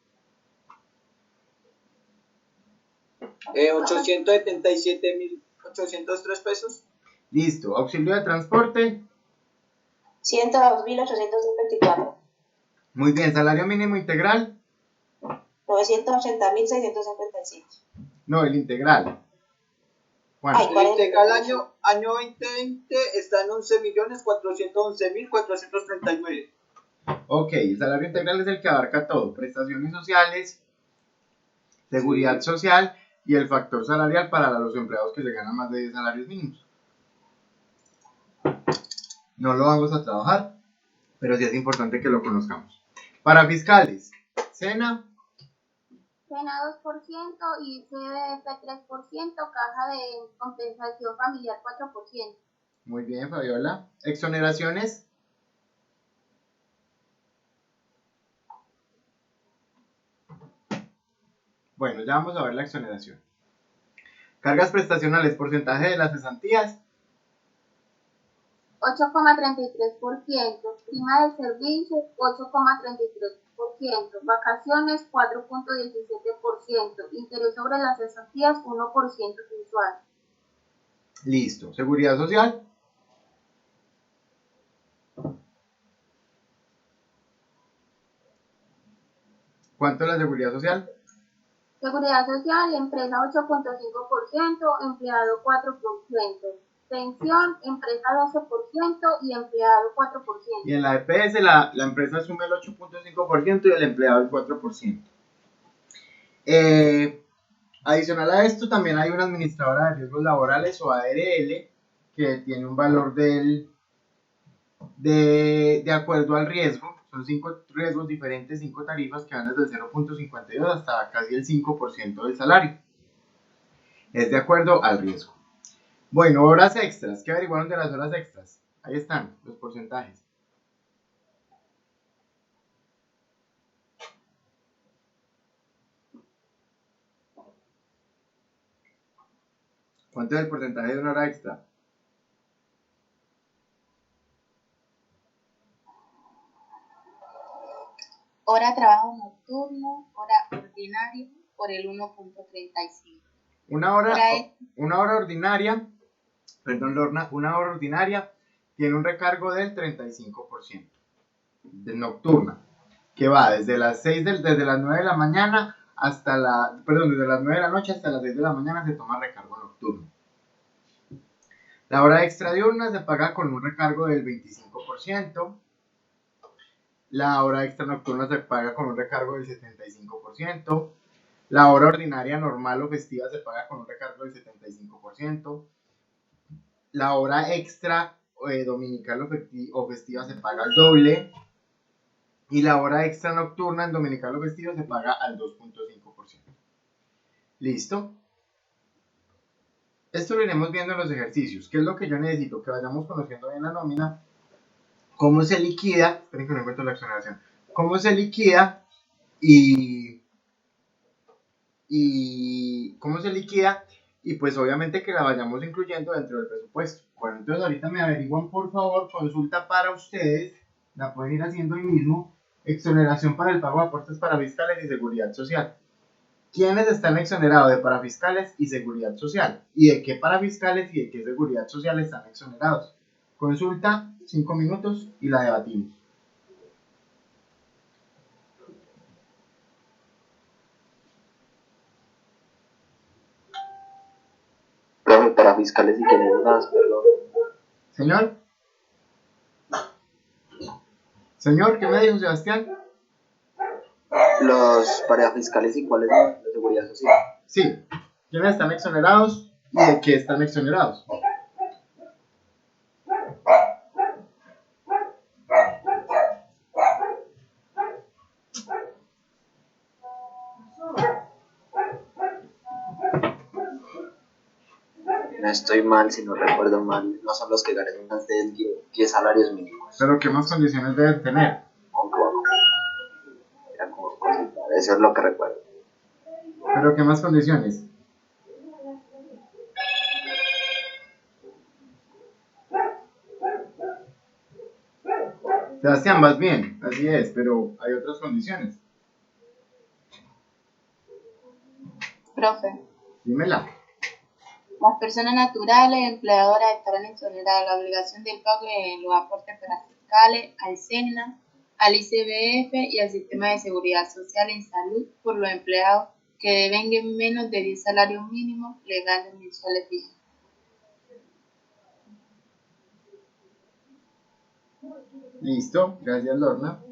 877.803 pesos. Listo. Auxilio de transporte. 102.854. Muy bien. Salario mínimo integral. 980.657. No, el integral. Ay, ¿Cuánto? El integral año 2020 está en 11.411.439. Ok, el salario integral es el que abarca todo, prestaciones sociales, seguridad social y el factor salarial para los empleados que se ganan más de 10 salarios mínimos. No lo vamos a trabajar, pero sí es importante que lo conozcamos. Para fiscales, SENA. SENA 2% y CBF 3%, caja de compensación familiar 4%. Muy bien, Fabiola. Exoneraciones. Bueno, ya vamos a ver la exoneración. Cargas prestacionales, porcentaje de las cesantías. 8,33%, prima de servicio 8,33%, vacaciones 4,17%, interés sobre las cesantías 1% mensual. Listo. Seguridad social. ¿Cuánto es la seguridad social? Seguridad social, empresa 8,5%, empleado 4%. Pensión, empresa 12% y empleado 4%. Y en la EPS la empresa asume el 8.5% y el empleado el 4%. Adicional a esto también hay una administradora de riesgos laborales o ARL que tiene un valor de acuerdo al riesgo. Son 5 riesgos diferentes, 5 tarifas que van desde el 0.52 hasta casi el 5% del salario. Es de acuerdo al riesgo. Bueno, horas extras. ¿Qué averiguaron de las horas extras? Ahí están los porcentajes. ¿Cuánto es el porcentaje de una hora extra? Hora de trabajo nocturno, hora ordinaria por el 1.35. Una hora ordinaria, perdón, Lorna, una hora ordinaria tiene un recargo del 35% de nocturna, que va desde las 9 de la mañana hasta desde las 9 de la noche hasta las 6 de la mañana se toma recargo nocturno. La hora extra diurna se paga con un recargo del 25%. La hora extra nocturna se paga con un recargo del 75%. La hora ordinaria normal o festiva se paga con un recargo del 75%. La hora extra dominical o festiva se paga al doble. Y la hora extra nocturna en dominical o festiva se paga al 2.5%. ¿Listo? Esto lo iremos viendo en los ejercicios. ¿Qué es lo que yo necesito? Que vayamos conociendo bien la nómina. Cómo se liquida. Esperen que no encuentro la exoneración. Cómo se liquida y cómo se liquida y pues obviamente que la vayamos incluyendo dentro del presupuesto. Bueno, entonces ahorita me averiguan por favor, consulta para ustedes, la pueden ir haciendo hoy mismo, exoneración para el pago de aportes parafiscales y seguridad social. ¿Quiénes están exonerados de parafiscales y seguridad social? ¿Y de qué parafiscales y de qué seguridad social están exonerados? Consulta, 5 minutos y la debatimos. Para fiscales y quienes más, perdón. Señor, ¿qué me dijo Sebastián? Los parafiscales y cuáles son la seguridad social. Sí, ¿quiénes están exonerados y de qué están exonerados? No estoy mal, si no recuerdo mal, no son los que ganan más de 10 salarios mínimos. ¿Pero qué más condiciones deben tener? Eso es lo que recuerdo. ¿Pero qué más condiciones? Sebastián, vas bien, así es, pero hay otras condiciones. Profe. Dímela. Las personas naturales empleadoras estarán exoneradas de la obligación del pago de los aportes parafiscales al SENA, al ICBF y al Sistema de Seguridad Social en Salud por los empleados que devenguen menos de 10 salarios mínimos legales mensuales fijos. Listo, gracias Lorna.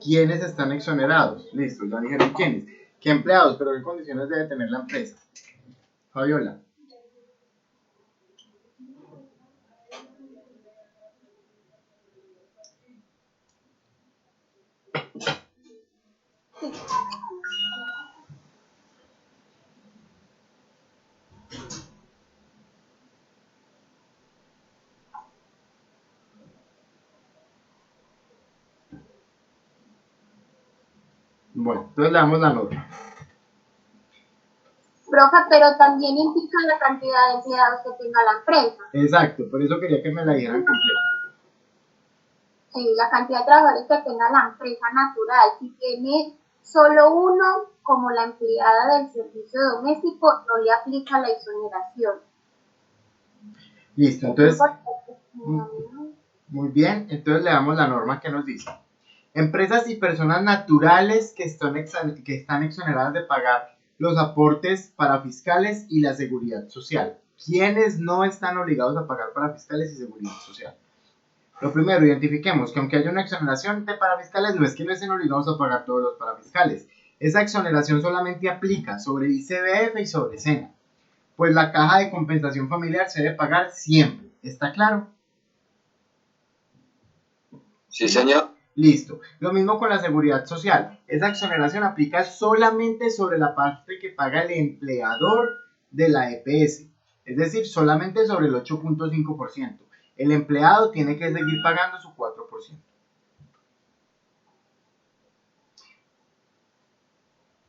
¿Quiénes están exonerados? Listo, ya dijeron quiénes. ¿Qué empleados? ¿Pero qué condiciones debe tener la empresa? Fabiola. Bueno, entonces le damos la nota. profe, pero también implica la cantidad de empleados que tenga la empresa. Exacto, por eso quería que me la dijeran completa. Sí, la cantidad de trabajadores que tenga la empresa natural. Si tiene solo uno, como la empleada del servicio doméstico, no le aplica la exoneración. Listo, entonces, muy bien, entonces le damos la norma que nos dice. Empresas y personas naturales que están exoneradas de pagar los aportes para fiscales y la seguridad social. ¿Quiénes no están obligados a pagar para fiscales y seguridad social? Lo primero, identifiquemos que aunque haya una exoneración de parafiscales, no es que no estén obligados a pagar todos los parafiscales. Esa exoneración solamente aplica sobre ICBF y sobre SENA, pues la caja de compensación familiar se debe pagar siempre. ¿Está claro? Sí, señor. Listo. Lo mismo con la seguridad social. Esa exoneración aplica solamente sobre la parte que paga el empleador de la EPS, es decir, solamente sobre el 8.5%. El empleado tiene que seguir pagando su 4%.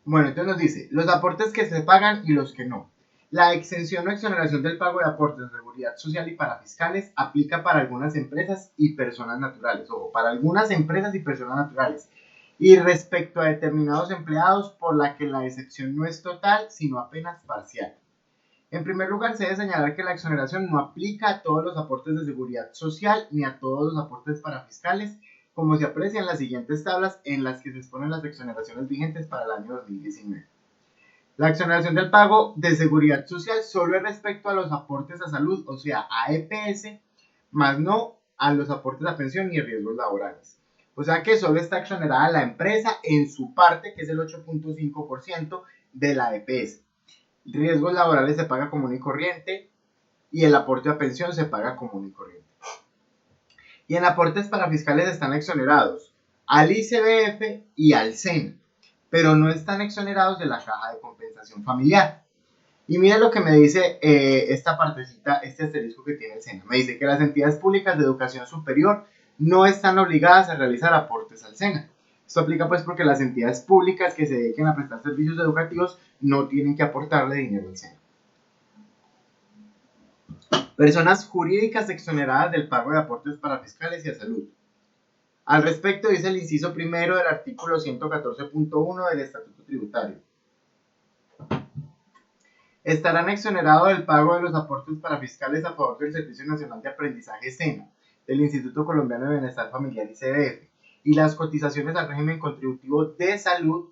Bueno, entonces nos dice, los aportes que se pagan y los que no. La exención o exoneración del pago de aportes de seguridad social y para fiscales aplica para algunas empresas y personas naturales. Ojo, para algunas empresas y personas naturales. Y respecto a determinados empleados, por la que la excepción no es total, sino apenas parcial. En primer lugar, se debe señalar que la exoneración no aplica a todos los aportes de seguridad social ni a todos los aportes para fiscales, como se aprecia en las siguientes tablas en las que se exponen las exoneraciones vigentes para el año 2019. La exoneración del pago de seguridad social solo es respecto a los aportes a salud, o sea, a EPS, más no a los aportes a pensión ni riesgos laborales. O sea que solo está exonerada la empresa en su parte, que es el 8.5% de la EPS. Riesgos laborales se paga común y corriente y el aporte a pensión se paga común y corriente. Y en aportes para fiscales están exonerados al ICBF y al SENA, pero no están exonerados de la caja de compensación familiar. Y mira lo que me dice esta partecita, este asterisco que tiene el SENA. Me dice que las entidades públicas de educación superior no están obligadas a realizar aportes al SENA. Esto aplica pues porque las entidades públicas que se dediquen a prestar servicios educativos no tienen que aportarle dinero al SENA. Personas jurídicas exoneradas del pago de aportes para fiscales y a salud. Al respecto dice el inciso primero del artículo 114.1 del Estatuto Tributario. Estarán exonerados del pago de los aportes para fiscales a favor del Servicio Nacional de Aprendizaje SENA, del Instituto Colombiano de Bienestar Familiar ICBF, y las cotizaciones al régimen contributivo de salud,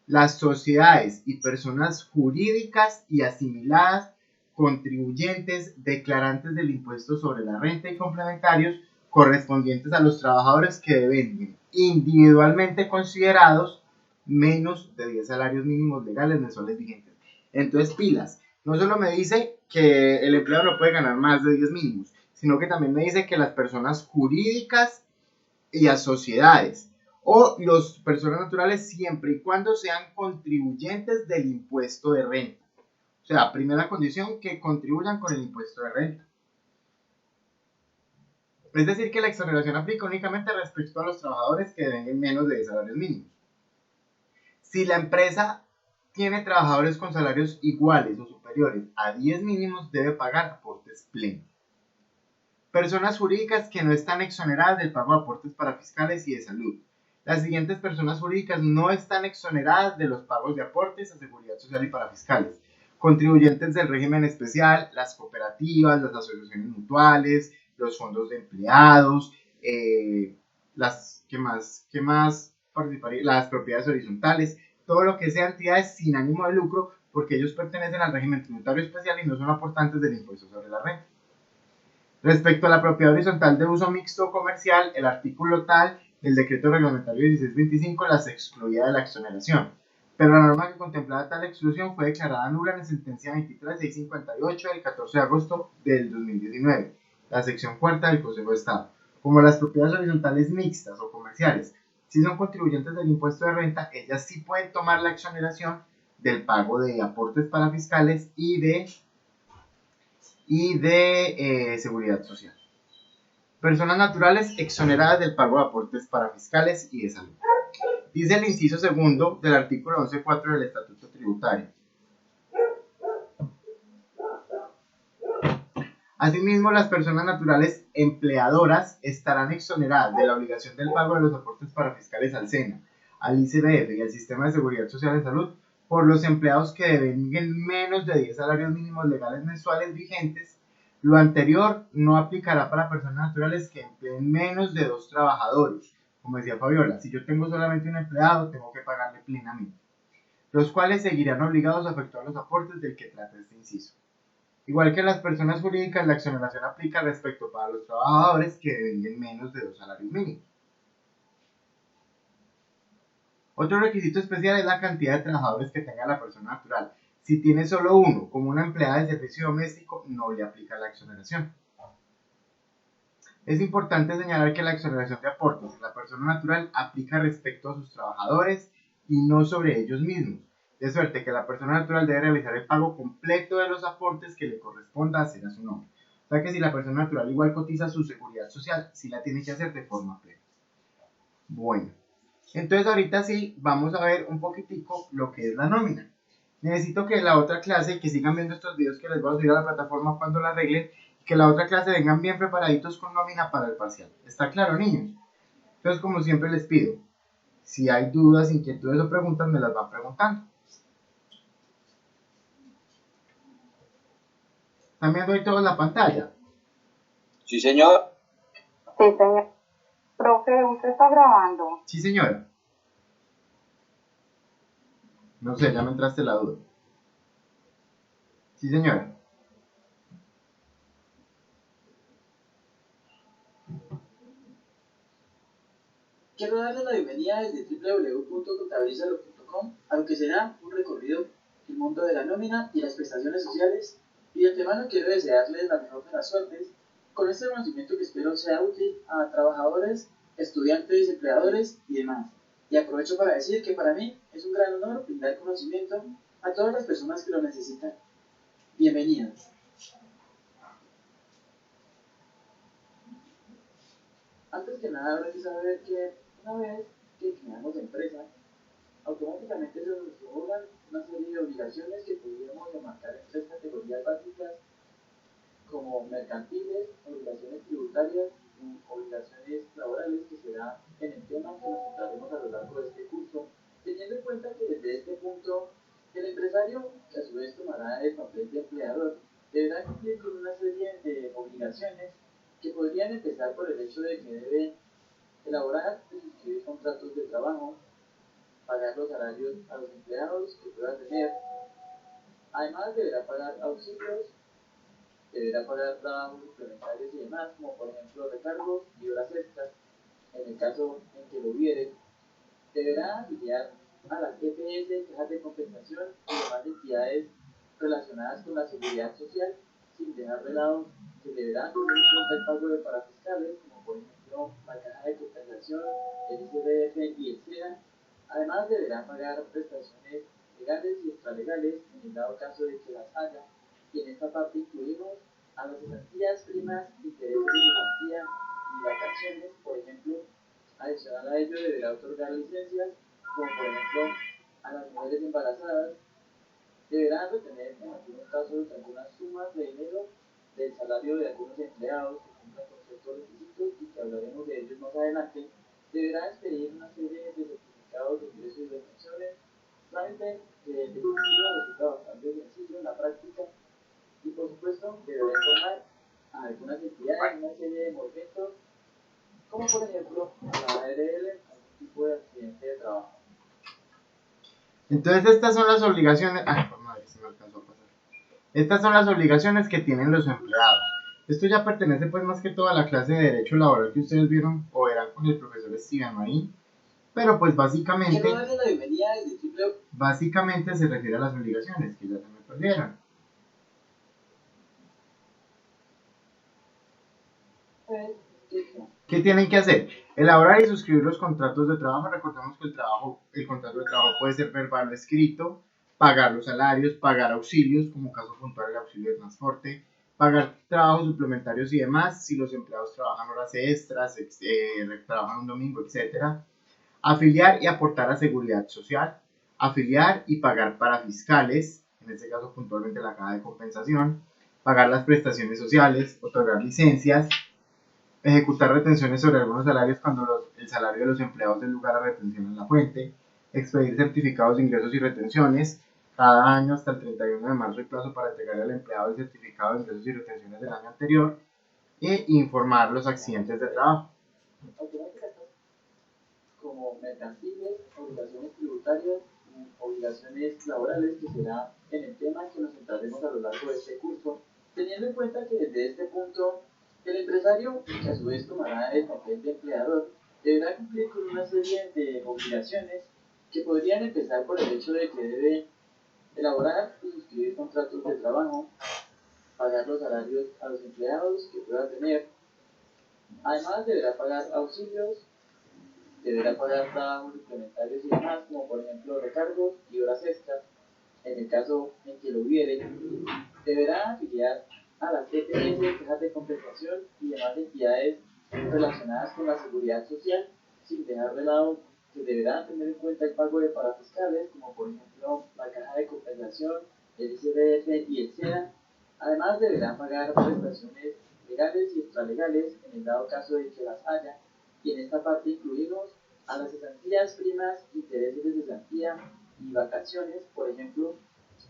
las sociedades y personas jurídicas y asimiladas, contribuyentes, declarantes del impuesto sobre la renta y complementarios correspondientes a los trabajadores que deben individualmente considerados menos de 10 salarios mínimos legales mensuales vigentes. Entonces, pilas, no solo me dice que el empleado no puede ganar más de 10 mínimos, sino que también me dice que las personas jurídicas y a sociedades o las personas naturales siempre y cuando sean contribuyentes del impuesto de renta. O sea, primera condición, que contribuyan con el impuesto de renta. Es decir, que la exoneración aplica únicamente respecto a los trabajadores que deben menos de 10 salarios mínimos. Si la empresa tiene trabajadores con salarios iguales o superiores a 10 mínimos, debe pagar aportes plenos. Personas jurídicas que no están exoneradas del pago de aportes para fiscales y de salud. Las siguientes personas jurídicas no están exoneradas de los pagos de aportes a seguridad social y para fiscales. Contribuyentes del régimen especial, las cooperativas, las asociaciones mutuales, los fondos de empleados, las propiedades horizontales, todo lo que sea entidades sin ánimo de lucro, porque ellos pertenecen al régimen tributario especial y no son aportantes del impuesto sobre la renta. Respecto a la propiedad horizontal de uso mixto comercial, el artículo tal del decreto reglamentario 1625 las excluía de la exoneración, pero la norma que contemplaba tal exclusión fue declarada nula en la sentencia 23658 del 14 de agosto del 2019, la sección cuarta del Consejo de Estado. Como las propiedades horizontales mixtas o comerciales si son contribuyentes del impuesto de renta, ellas sí pueden tomar la exoneración del pago de aportes para fiscales y de seguridad social. Personas naturales exoneradas del pago de aportes para fiscales y de salud. Dice el inciso segundo del artículo 11.4 del Estatuto Tributario. Asimismo, las personas naturales empleadoras estarán exoneradas de la obligación del pago de los aportes parafiscales al SENA, al ICBF y al Sistema de Seguridad Social de Salud por los empleados que devenguen menos de 10 salarios mínimos legales mensuales vigentes. Lo anterior no aplicará para personas naturales que empleen menos de 2 trabajadores. Como decía Fabiola, si yo tengo solamente un empleado, tengo que pagarle plenamente, los cuales seguirán obligados a efectuar los aportes del que trata este inciso. Igual que las personas jurídicas, la exoneración aplica respecto para los trabajadores que devenguen menos de 2 salarios mínimos. Otro requisito especial es la cantidad de trabajadores que tenga la persona natural. Si tiene solo uno, como una empleada de servicio doméstico, no le aplica la exoneración. Es importante señalar que la exoneración de aportes de la persona natural aplica respecto a sus trabajadores y no sobre ellos mismos, de suerte que la persona natural debe realizar el pago completo de los aportes que le corresponda hacer a su nombre. O sea que si la persona natural igual cotiza su seguridad social, sí la tiene que hacer de forma plena. Bueno, entonces ahorita sí vamos a ver un poquitico lo que es la nómina. Necesito que la otra clase, que sigan viendo estos videos que les voy a subir a la plataforma cuando la arreglen, que la otra clase vengan bien preparaditos con nómina para el parcial. ¿Está claro, niños? Entonces, como siempre les pido, si hay dudas, inquietudes o preguntas, me las van preguntando. ¿Están viendo ahí todos la pantalla? Sí, señor. Sí, señor. Profe, ¿usted está grabando? Sí, señora. No sé, ya me entraste la duda. Sí, señora. Quiero darle la bienvenida desde www.contabilizalo.com a lo que será un recorrido en el mundo de la nómina y las prestaciones sociales, y de antemano quiero desearles la mejor de las suertes con este conocimiento que espero sea útil a trabajadores, estudiantes, empleadores y demás. Y aprovecho para decir que para mí es un gran honor brindar conocimiento a todas las personas que lo necesitan. Bienvenidos. Antes que nada habrá que saber que una vez que creamos la empresa, automáticamente se nos forman una serie de obligaciones que podríamos enmarcar en 3 categorías básicas como mercantiles, obligaciones tributarias y obligaciones laborales, que será en el tema que nos centraremos a lo largo de este curso, teniendo en cuenta que desde este punto el empresario, que a su vez tomará el papel de empleador, deberá cumplir con una serie de obligaciones que podrían empezar por el hecho de que debe elaborar y suscribir contratos de trabajo, pagar los salarios a los empleados que pueda tener, además deberá pagar auxilios, deberá pagar trabajos suplementarios y demás, como por ejemplo recargos y horas extras, en el caso en que lo hubiere, deberá afiliar a las EPS, cajas de compensación y demás entidades relacionadas con la seguridad social, sin dejar de lado que deberá tener en cuenta el pago de parafiscales, como por ejemplo la caja de compensación, el ICBF y el SENA. Además deberá pagar prestaciones legales y extralegales en el dado caso de que las haya, y en esta parte incluimos a las cesantías, primas, intereses de cesantía y vacaciones. Por ejemplo, adicional a ello deberá otorgar licencias, como por ejemplo a las mujeres embarazadas. Deberán retener en algunos casos algunas sumas de dinero del salario de algunos empleados que cumplan con ciertos requisitos y que hablaremos de ellos más adelante. Deberá expedir una serie de certificados de ingresos y retenciones, trámite que de principio resulta bastante sencillo en la práctica, y por supuesto deberá informar a algunas entidades una serie de movimientos, como por ejemplo la ARL, algún tipo de accidente de trabajo. Entonces estas son las obligaciones. Madre, se me alcanzó a pasar. Estas son las obligaciones que tienen los empleados. Esto ya pertenece pues más que todo a la clase de Derecho Laboral que ustedes vieron o verán con el profesor Steven Marín. Pero pues básicamente se refiere a las obligaciones que ya se me perdieron. ¿Qué tienen que hacer? Elaborar y suscribir los contratos de trabajo. Recordemos que el contrato de trabajo puede ser verbal o escrito, pagar los salarios, pagar auxilios, como caso puntual el auxilio de transporte, pagar trabajos suplementarios y demás, si los empleados trabajan horas extras, trabajan un domingo, etc. Afiliar y aportar a seguridad social, afiliar y pagar para fiscales, en este caso puntualmente la caja de compensación, pagar las prestaciones sociales, otorgar licencias, ejecutar retenciones sobre algunos salarios cuando el salario de los empleados del lugar a retención en la fuente, expedir certificados de ingresos y retenciones. Cada año hasta el 31 de marzo hay plazo para entregar al empleado el certificado de ingresos y retenciones del año anterior e informar los accidentes de trabajo. Como mercantiles, obligaciones tributarias y obligaciones laborales, que será en el tema que nos centraremos a lo largo de este curso, teniendo en cuenta que desde este punto el empresario, que a su vez tomará el papel de empleador, deberá cumplir con una serie de obligaciones que podrían empezar por el hecho de que debe elaborar y suscribir contratos de trabajo, pagar los salarios a los empleados que pueda tener, además deberá pagar auxilios, deberá pagar trabajos suplementarios y demás, como por ejemplo recargos y horas extras, en el caso en que lo hubiere, deberá afiliar a las EPS, cajas de compensación y demás entidades relacionadas con la seguridad social, sin dejar de lado que deberá tener en cuenta el pago de parafiscales, como por ejemplo la caja de compensación, el ICBF y el SENA. Además deberá pagar prestaciones legales y extralegales en el dado caso de que las haya, y en esta parte incluimos a las cesantías, primas, intereses de cesantía y vacaciones. Por ejemplo,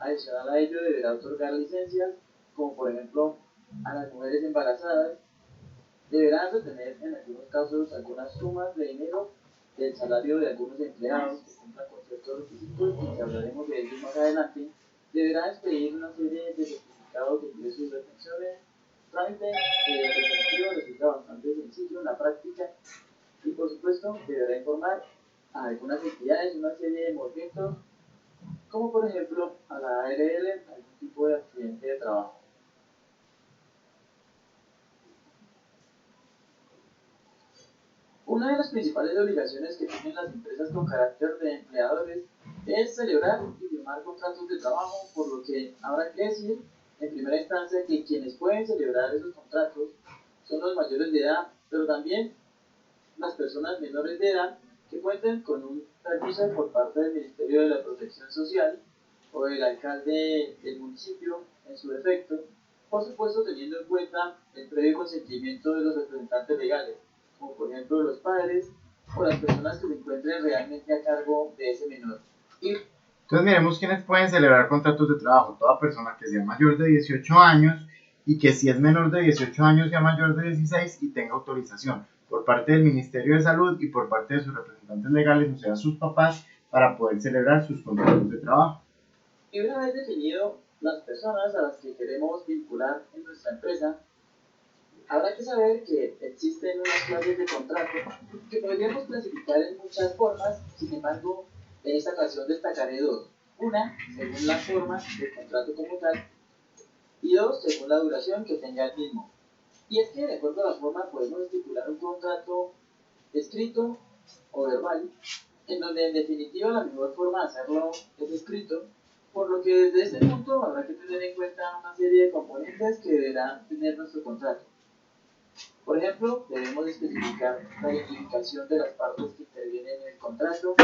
adicional a ello deberá otorgar licencias, como por ejemplo a las mujeres embarazadas. Deberán retener en algunos casos algunas sumas de dinero del salario de algunos empleados que cumplan con ciertos requisitos, y que hablaremos de ellos más adelante. Deberá expedir una serie de certificados de ingresos y retenciones, trámite retención resulta bastante sencillo en la práctica, y por supuesto deberá informar a algunas entidades una serie de movimientos, como por ejemplo a la ARL, algún tipo de accidente de trabajo. Una de las principales obligaciones que tienen las empresas con carácter de empleadores es celebrar y firmar contratos de trabajo, por lo que habrá que decir en primera instancia que quienes pueden celebrar esos contratos son los mayores de edad, pero también las personas menores de edad que cuenten con un permiso por parte del Ministerio de la Protección Social o del alcalde del municipio en su defecto, por supuesto teniendo en cuenta el previo consentimiento de los representantes legales, como por ejemplo los padres o las personas que se encuentren realmente a cargo de ese menor. Entonces miremos quiénes pueden celebrar contratos de trabajo. Toda persona que sea mayor de 18 años y que si es menor de 18 años sea mayor de 16 y tenga autorización por parte del Ministerio de Salud y por parte de sus representantes legales, o sea, sus papás, para poder celebrar sus contratos de trabajo. Y una vez definido las personas a las que queremos vincular en nuestra empresa, habrá que saber que existen unas clases de contrato que podríamos clasificar en muchas formas. Sin embargo, en esta ocasión destacaré dos. Una, según la forma del contrato como tal, y dos, según la duración que tenga el mismo. Y es que de acuerdo a la forma podemos estipular un contrato escrito o verbal, en donde en definitiva la mejor forma de hacerlo es escrito, por lo que desde este punto habrá que tener en cuenta una serie de componentes que deberá tener nuestro contrato. Por ejemplo, debemos especificar la identificación de las partes que intervienen en el contrato,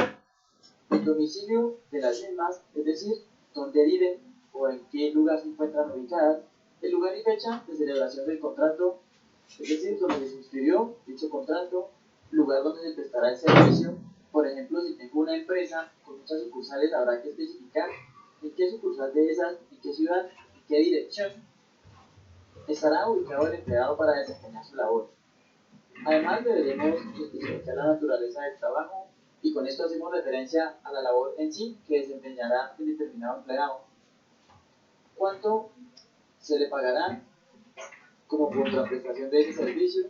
el domicilio de las mismas, es decir, dónde viven o en qué lugar se encuentran ubicadas, el lugar y fecha de celebración del contrato, es decir, donde se suscribió dicho contrato, lugar donde se prestará el servicio. Por ejemplo, si tengo una empresa con muchas sucursales, habrá que especificar en qué sucursal de esas, en qué ciudad, en qué dirección estará ubicado el empleado para desempeñar su labor. Además, deberemos especificar la naturaleza del trabajo, y con esto hacemos referencia a la labor en sí que desempeñará el determinado empleado. ¿Cuánto se le pagará como contraprestación de ese servicio?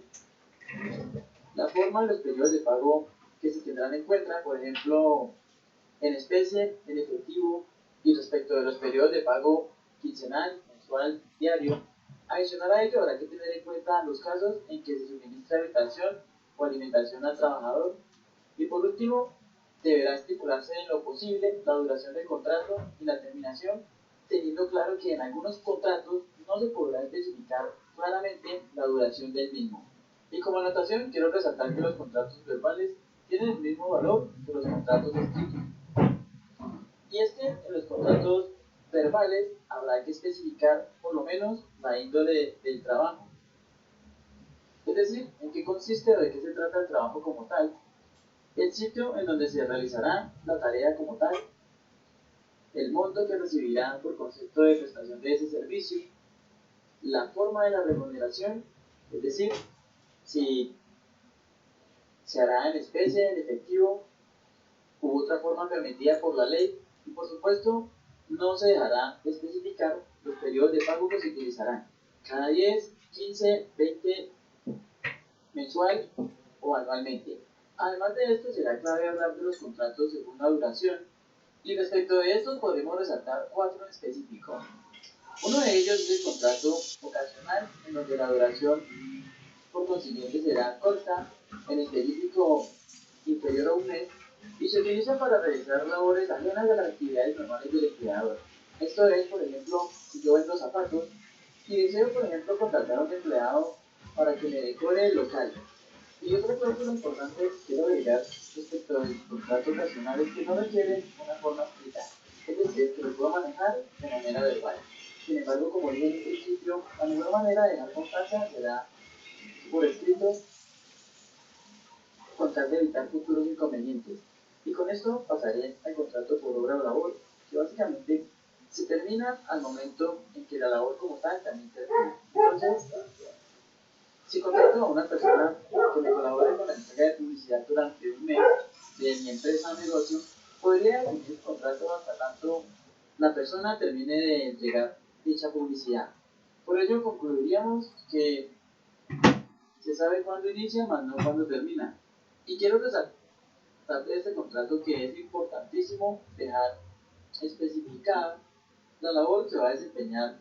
La forma y los periodos de pago que se tendrán en cuenta, por ejemplo, en especie, en efectivo, y respecto de los periodos de pago quincenal, mensual, diario. Adicional a ello, habrá que tener en cuenta los casos en que se suministra habitación o alimentación al trabajador. Y por último, deberá estipularse en lo posible la duración del contrato y la terminación, teniendo claro que en algunos contratos no se podrá especificar claramente la duración del mismo. Y como anotación, quiero resaltar que los contratos verbales tienen el mismo valor que los contratos escritos. Y es que en los contratos verbales verbales, habrá que especificar por lo menos la índole del trabajo. Es decir, en qué consiste o de qué se trata el trabajo como tal, el sitio en donde se realizará la tarea como tal, el monto que recibirán por concepto de prestación de ese servicio, la forma de la remuneración, es decir, si se hará en especie, en efectivo u otra forma permitida por la ley, y por supuesto no se dejará de especificar los periodos de pago que se utilizarán, cada 10, 15, 20, mensual o anualmente. Además de esto, será clave hablar de los contratos según la duración, y respecto de estos podemos resaltar 4 en específico. Uno de ellos es el contrato ocasional, en donde la duración por consiguiente será corta, en específico inferior a un mes, y se utiliza para realizar labores ajenas a las actividades normales del empleador. Esto es, por ejemplo, si yo vendo zapatos y deseo, por ejemplo, contratar a un empleado para que me decore el local. Y otro punto importante que quiero agregar respecto a los contratos ocasionales que no requieren una forma escrita, es decir, que lo puedo manejar de manera verbal. Sin embargo, como dije en un principio, la mejor manera de dejar constancia será por escrito, con tal de evitar futuros inconvenientes. Y con esto pasaré al contrato por obra o labor, que básicamente se termina al momento en que la labor como tal también termina. Entonces, si contrato a una persona que me colabore con la entrega de publicidad durante un mes de mi empresa o negocio, podría definir el contrato hasta tanto la persona termine de entregar dicha publicidad. Por ello concluiríamos que se sabe cuándo inicia, más no cuándo termina. Y quiero resaltar de este contrato que es importantísimo dejar especificada la labor que va a desempeñar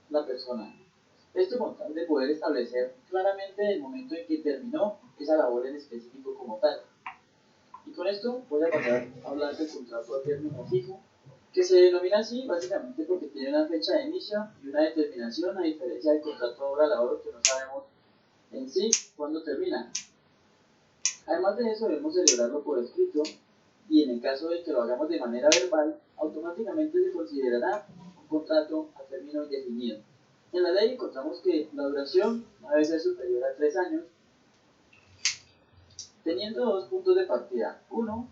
la persona. Esto con tal de poder establecer claramente el momento en que terminó esa labor en específico como tal. Y con esto voy a pasar a hablar del contrato a término fijo, que se denomina así básicamente porque tiene una fecha de inicio y una determinación, a diferencia del contrato de obra-labor que no sabemos en sí cuándo termina. Además de eso, debemos celebrarlo por escrito, y en el caso de que lo hagamos de manera verbal, automáticamente se considerará un contrato a término indefinido. En la ley encontramos que la duración no debe ser superior a 3 años, teniendo 2 puntos de partida. Uno,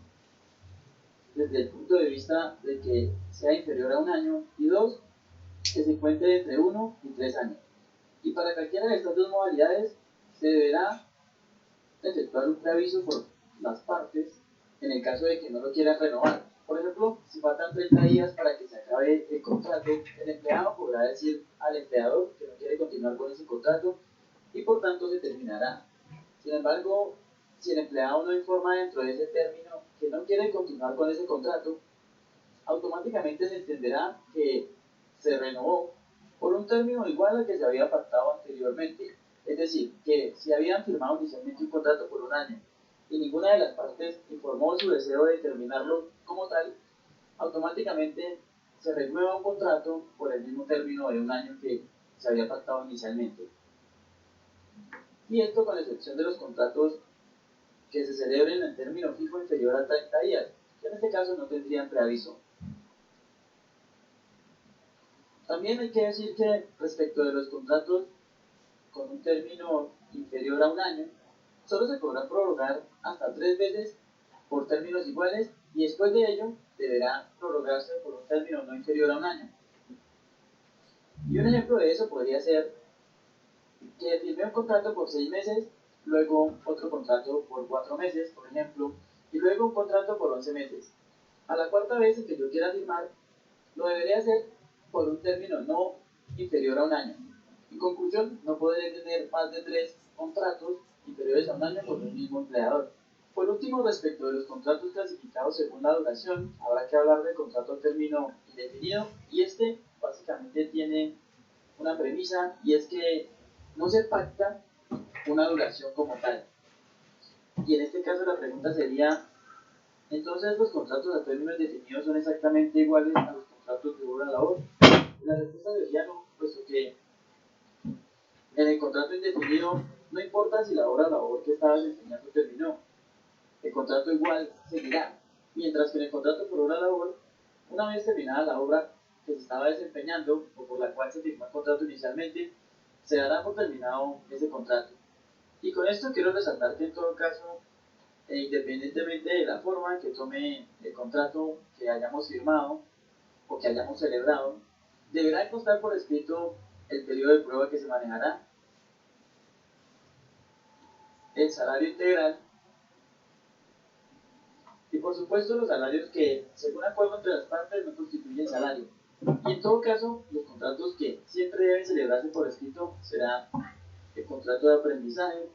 desde el punto de vista de que sea inferior a un año, y 2, que se encuentre entre 1 y 3 años. Y para cualquiera de estas dos modalidades se deberá efectuar un preaviso por las partes en el caso de que no lo quieran renovar. Por ejemplo, si faltan 30 días para que se acabe el contrato, el empleado podrá decir al empleador que no quiere continuar con ese contrato y por tanto se terminará. Sin embargo, si el empleado no informa dentro de ese término que no quiere continuar con ese contrato, automáticamente se entenderá que se renovó por un término igual al que se había pactado anteriormente. Es decir, que si habían firmado inicialmente un contrato por un año y ninguna de las partes informó su deseo de terminarlo como tal, automáticamente se renueva un contrato por el mismo término de un año que se había pactado inicialmente. Y esto con excepción de los contratos que se celebren en término fijo inferior a 30 días, que en este caso no tendrían preaviso. También hay que decir que respecto de los contratos con un término inferior a un año, solo se podrá prorrogar hasta 3 veces por términos iguales y después de ello deberá prorrogarse por un término no inferior a un año. Y un ejemplo de eso podría ser que firmé un contrato por 6 meses, luego otro contrato por 4 meses, por ejemplo, y luego un contrato por 11 meses. A la cuarta vez en que yo quiera firmar, lo debería hacer por un término no inferior a un año. En conclusión, no podré tener más de 3 contratos inferiores a un año con el mismo empleador. Por último, respecto de los contratos clasificados según la duración, habrá que hablar del contrato a término indefinido, y este básicamente tiene una premisa, y es que no se pacta una duración como tal. Y en este caso la pregunta sería, entonces los contratos a término indefinido son exactamente iguales a los contratos de obra-labor. La respuesta sería no, puesto que en el contrato indefinido no importa si la obra o labor que estaba desempeñando terminó, el contrato igual seguirá, mientras que en el contrato por obra labor, una vez terminada la obra, que se estaba desempeñando o por la cual se firmó el contrato inicialmente, se dará por terminado ese contrato. Y con esto quiero resaltar que en todo caso, independientemente de la forma en que tome el contrato que hayamos firmado o que hayamos celebrado, deberá constar por escrito el periodo de prueba que se manejará, el salario integral y por supuesto los salarios que, según acuerdo entre las partes, no constituyen salario. Y en todo caso, los contratos que siempre deben celebrarse por escrito serán el contrato de aprendizaje,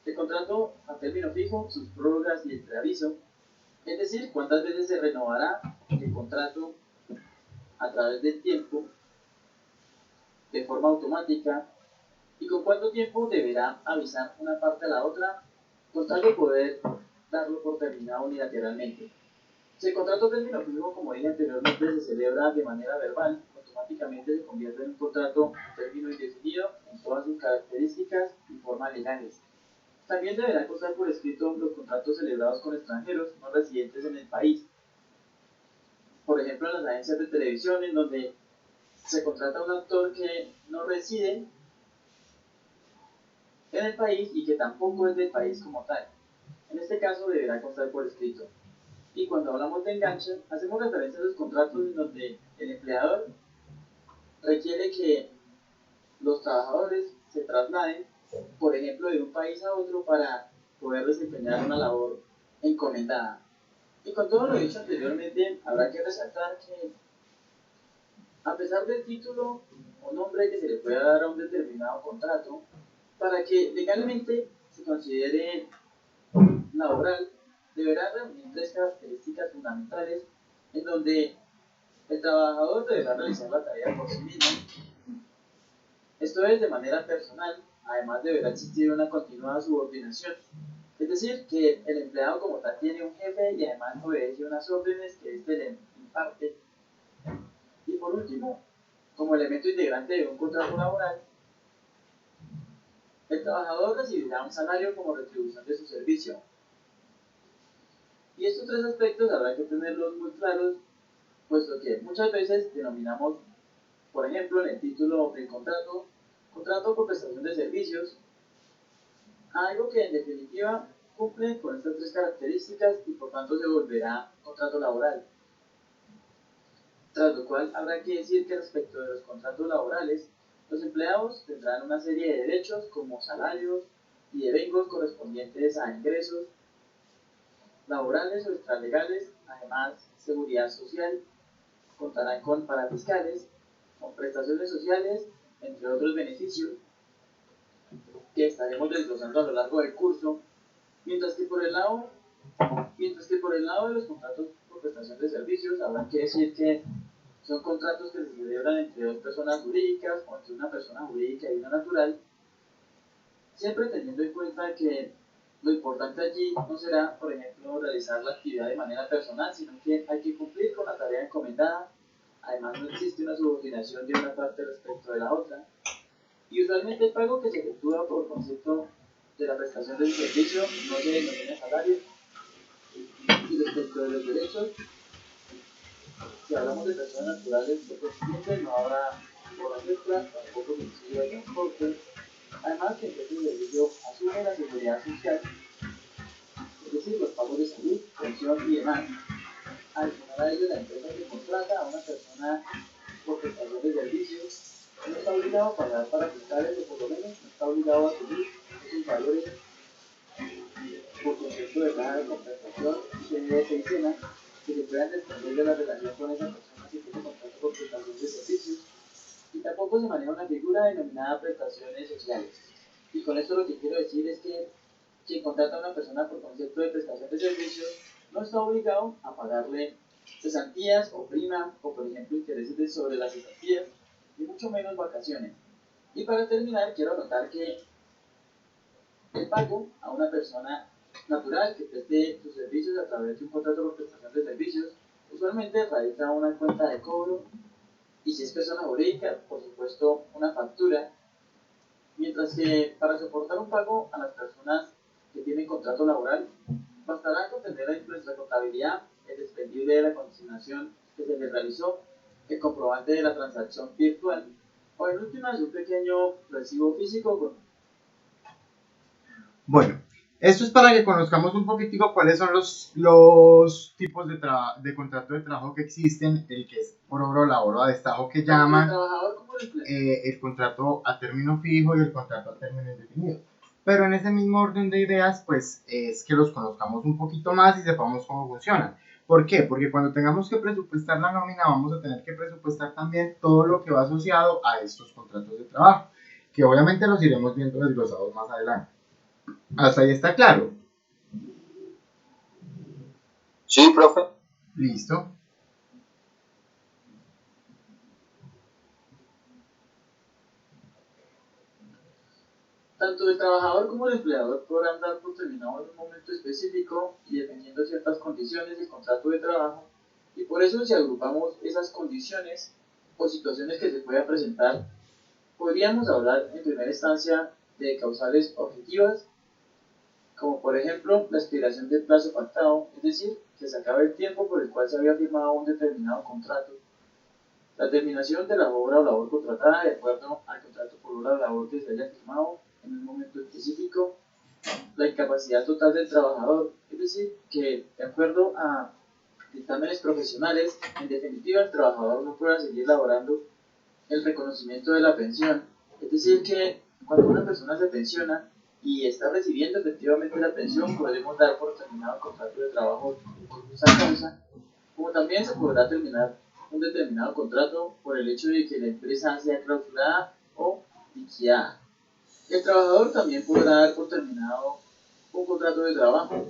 el contrato a término fijo, sus prórrogas y el preaviso, es decir, cuántas veces se renovará el contrato a través del tiempo, de forma automática, y con cuánto tiempo deberá avisar una parte a la otra, con tal de poder darlo por terminado unilateralmente. Si el contrato a término fijo, como dije anteriormente, se celebra de manera verbal, automáticamente se convierte en un contrato a término indefinido en todas sus características y formas legales. También deberá constar por escrito los contratos celebrados con extranjeros no residentes en el país. Por ejemplo, en las agencias de televisión, en donde se contrata a un actor que no reside en el país y que tampoco es del país como tal. En este caso deberá constar por escrito. Y cuando hablamos de enganche, hacemos referencia a los contratos en donde el empleador requiere que los trabajadores se trasladen, por ejemplo, de un país a otro para poder desempeñar una labor encomendada. Y con todo lo dicho anteriormente, habrá que resaltar que, a pesar del título o nombre que se le pueda dar a un determinado contrato, para que legalmente se considere laboral, deberá reunir tres características fundamentales en donde el trabajador deberá realizar la tarea por sí mismo. Esto es de manera personal, además deberá existir una continuada subordinación. Es decir, que el empleado como tal tiene un jefe y además obedece unas órdenes que éste le imparte. Y por último, como elemento integrante de un contrato laboral, el trabajador recibirá un salario como retribución de su servicio. Y estos tres aspectos habrá que tenerlos muy claros, puesto que muchas veces denominamos, por ejemplo, en el título del contrato, contrato por prestación de servicios, algo que en definitiva cumple con estas tres características y por tanto se volverá contrato laboral. Tras lo cual habrá que decir que respecto de los contratos laborales, los empleados tendrán una serie de derechos como salarios y devengos correspondientes a ingresos laborales o extralegales, además seguridad social, contarán con parafiscales, con prestaciones sociales, entre otros beneficios que estaremos desglosando a lo largo del curso, mientras que por el lado de los contratos por prestación de servicios, habrá que decir que son contratos que se celebran entre dos personas jurídicas o entre una persona jurídica y una natural, siempre teniendo en cuenta que lo importante allí no será, por ejemplo, realizar la actividad de manera personal, sino que hay que cumplir con la tarea encomendada. Además, no existe una subordinación de una parte respecto de la otra. Y usualmente el pago que se efectúa por concepto de la prestación del servicio no se denomina salario. Y respecto de los derechos, si hablamos de personas naturales, por consiguiente no habrá horas extras, tampoco subsidio de transporte. Además, que el precio del servicio asume la seguridad social, es decir, los pagos de salud, pensión y demás. Adicional a ello, la empresa que contrata a una persona por prestación de servicios no está obligado a pagar para fiscales o por lo menos no está obligado a asumir esos valores por concepto de paga de compensación de seisena que se puedan desprender de la relación con esa persona que tiene contrato por prestación de servicios. Y tampoco se maneja una figura denominada prestaciones sociales. Y con esto lo que quiero decir es que quien contrata a una persona por concepto de prestación de servicios no está obligado a pagarle cesantías o prima o por ejemplo intereses sobre las cesantías y mucho menos vacaciones. Y para terminar quiero anotar que el pago a una persona natural que preste sus servicios a través de un contrato por prestación de servicios usualmente radica una cuenta de cobro y si es persona jurídica, por supuesto una factura, mientras que para soportar un pago a las personas que tienen contrato laboral bastará con tener en nuestra contabilidad el expendible de la consignación que se les realizó el comprobante de la transacción virtual o en últimas un pequeño recibo físico con... Bueno, esto es para que conozcamos un poquitico cuáles son los tipos de contrato de trabajo que existen, el que es por obra o labor o a destajo que llaman, el contrato a término fijo y el contrato a término indefinido. Pero en ese mismo orden de ideas, pues es que los conozcamos un poquito más y sepamos cómo funcionan. ¿Por qué? Porque cuando tengamos que presupuestar la nómina, vamos a tener que presupuestar también todo lo que va asociado a estos contratos de trabajo, que obviamente los iremos viendo desglosados más adelante. ¿Hasta ahí está claro? Sí, profe. Listo. Tanto el trabajador como el empleador podrán dar por terminado en un momento específico y dependiendo ciertas condiciones del contrato de trabajo, y por eso si agrupamos esas condiciones o situaciones que se puedan presentar, podríamos hablar en primera instancia de causales objetivas, como por ejemplo la expiración del plazo pactado, es decir, que se acabe el tiempo por el cual se había firmado un determinado contrato, la terminación de la obra o labor contratada de acuerdo al contrato por obra o labor que se haya firmado en un momento específico, la incapacidad total del trabajador, es decir, que de acuerdo a dictámenes profesionales, en definitiva el trabajador no pueda seguir laborando, el reconocimiento de la pensión, es decir, que cuando una persona se pensiona y está recibiendo efectivamente la pensión, podemos dar por terminado el contrato de trabajo por esa causa, como también se podrá terminar un determinado contrato por el hecho de que la empresa sea clausurada o liquidada. El trabajador también podrá dar por terminado un contrato de trabajo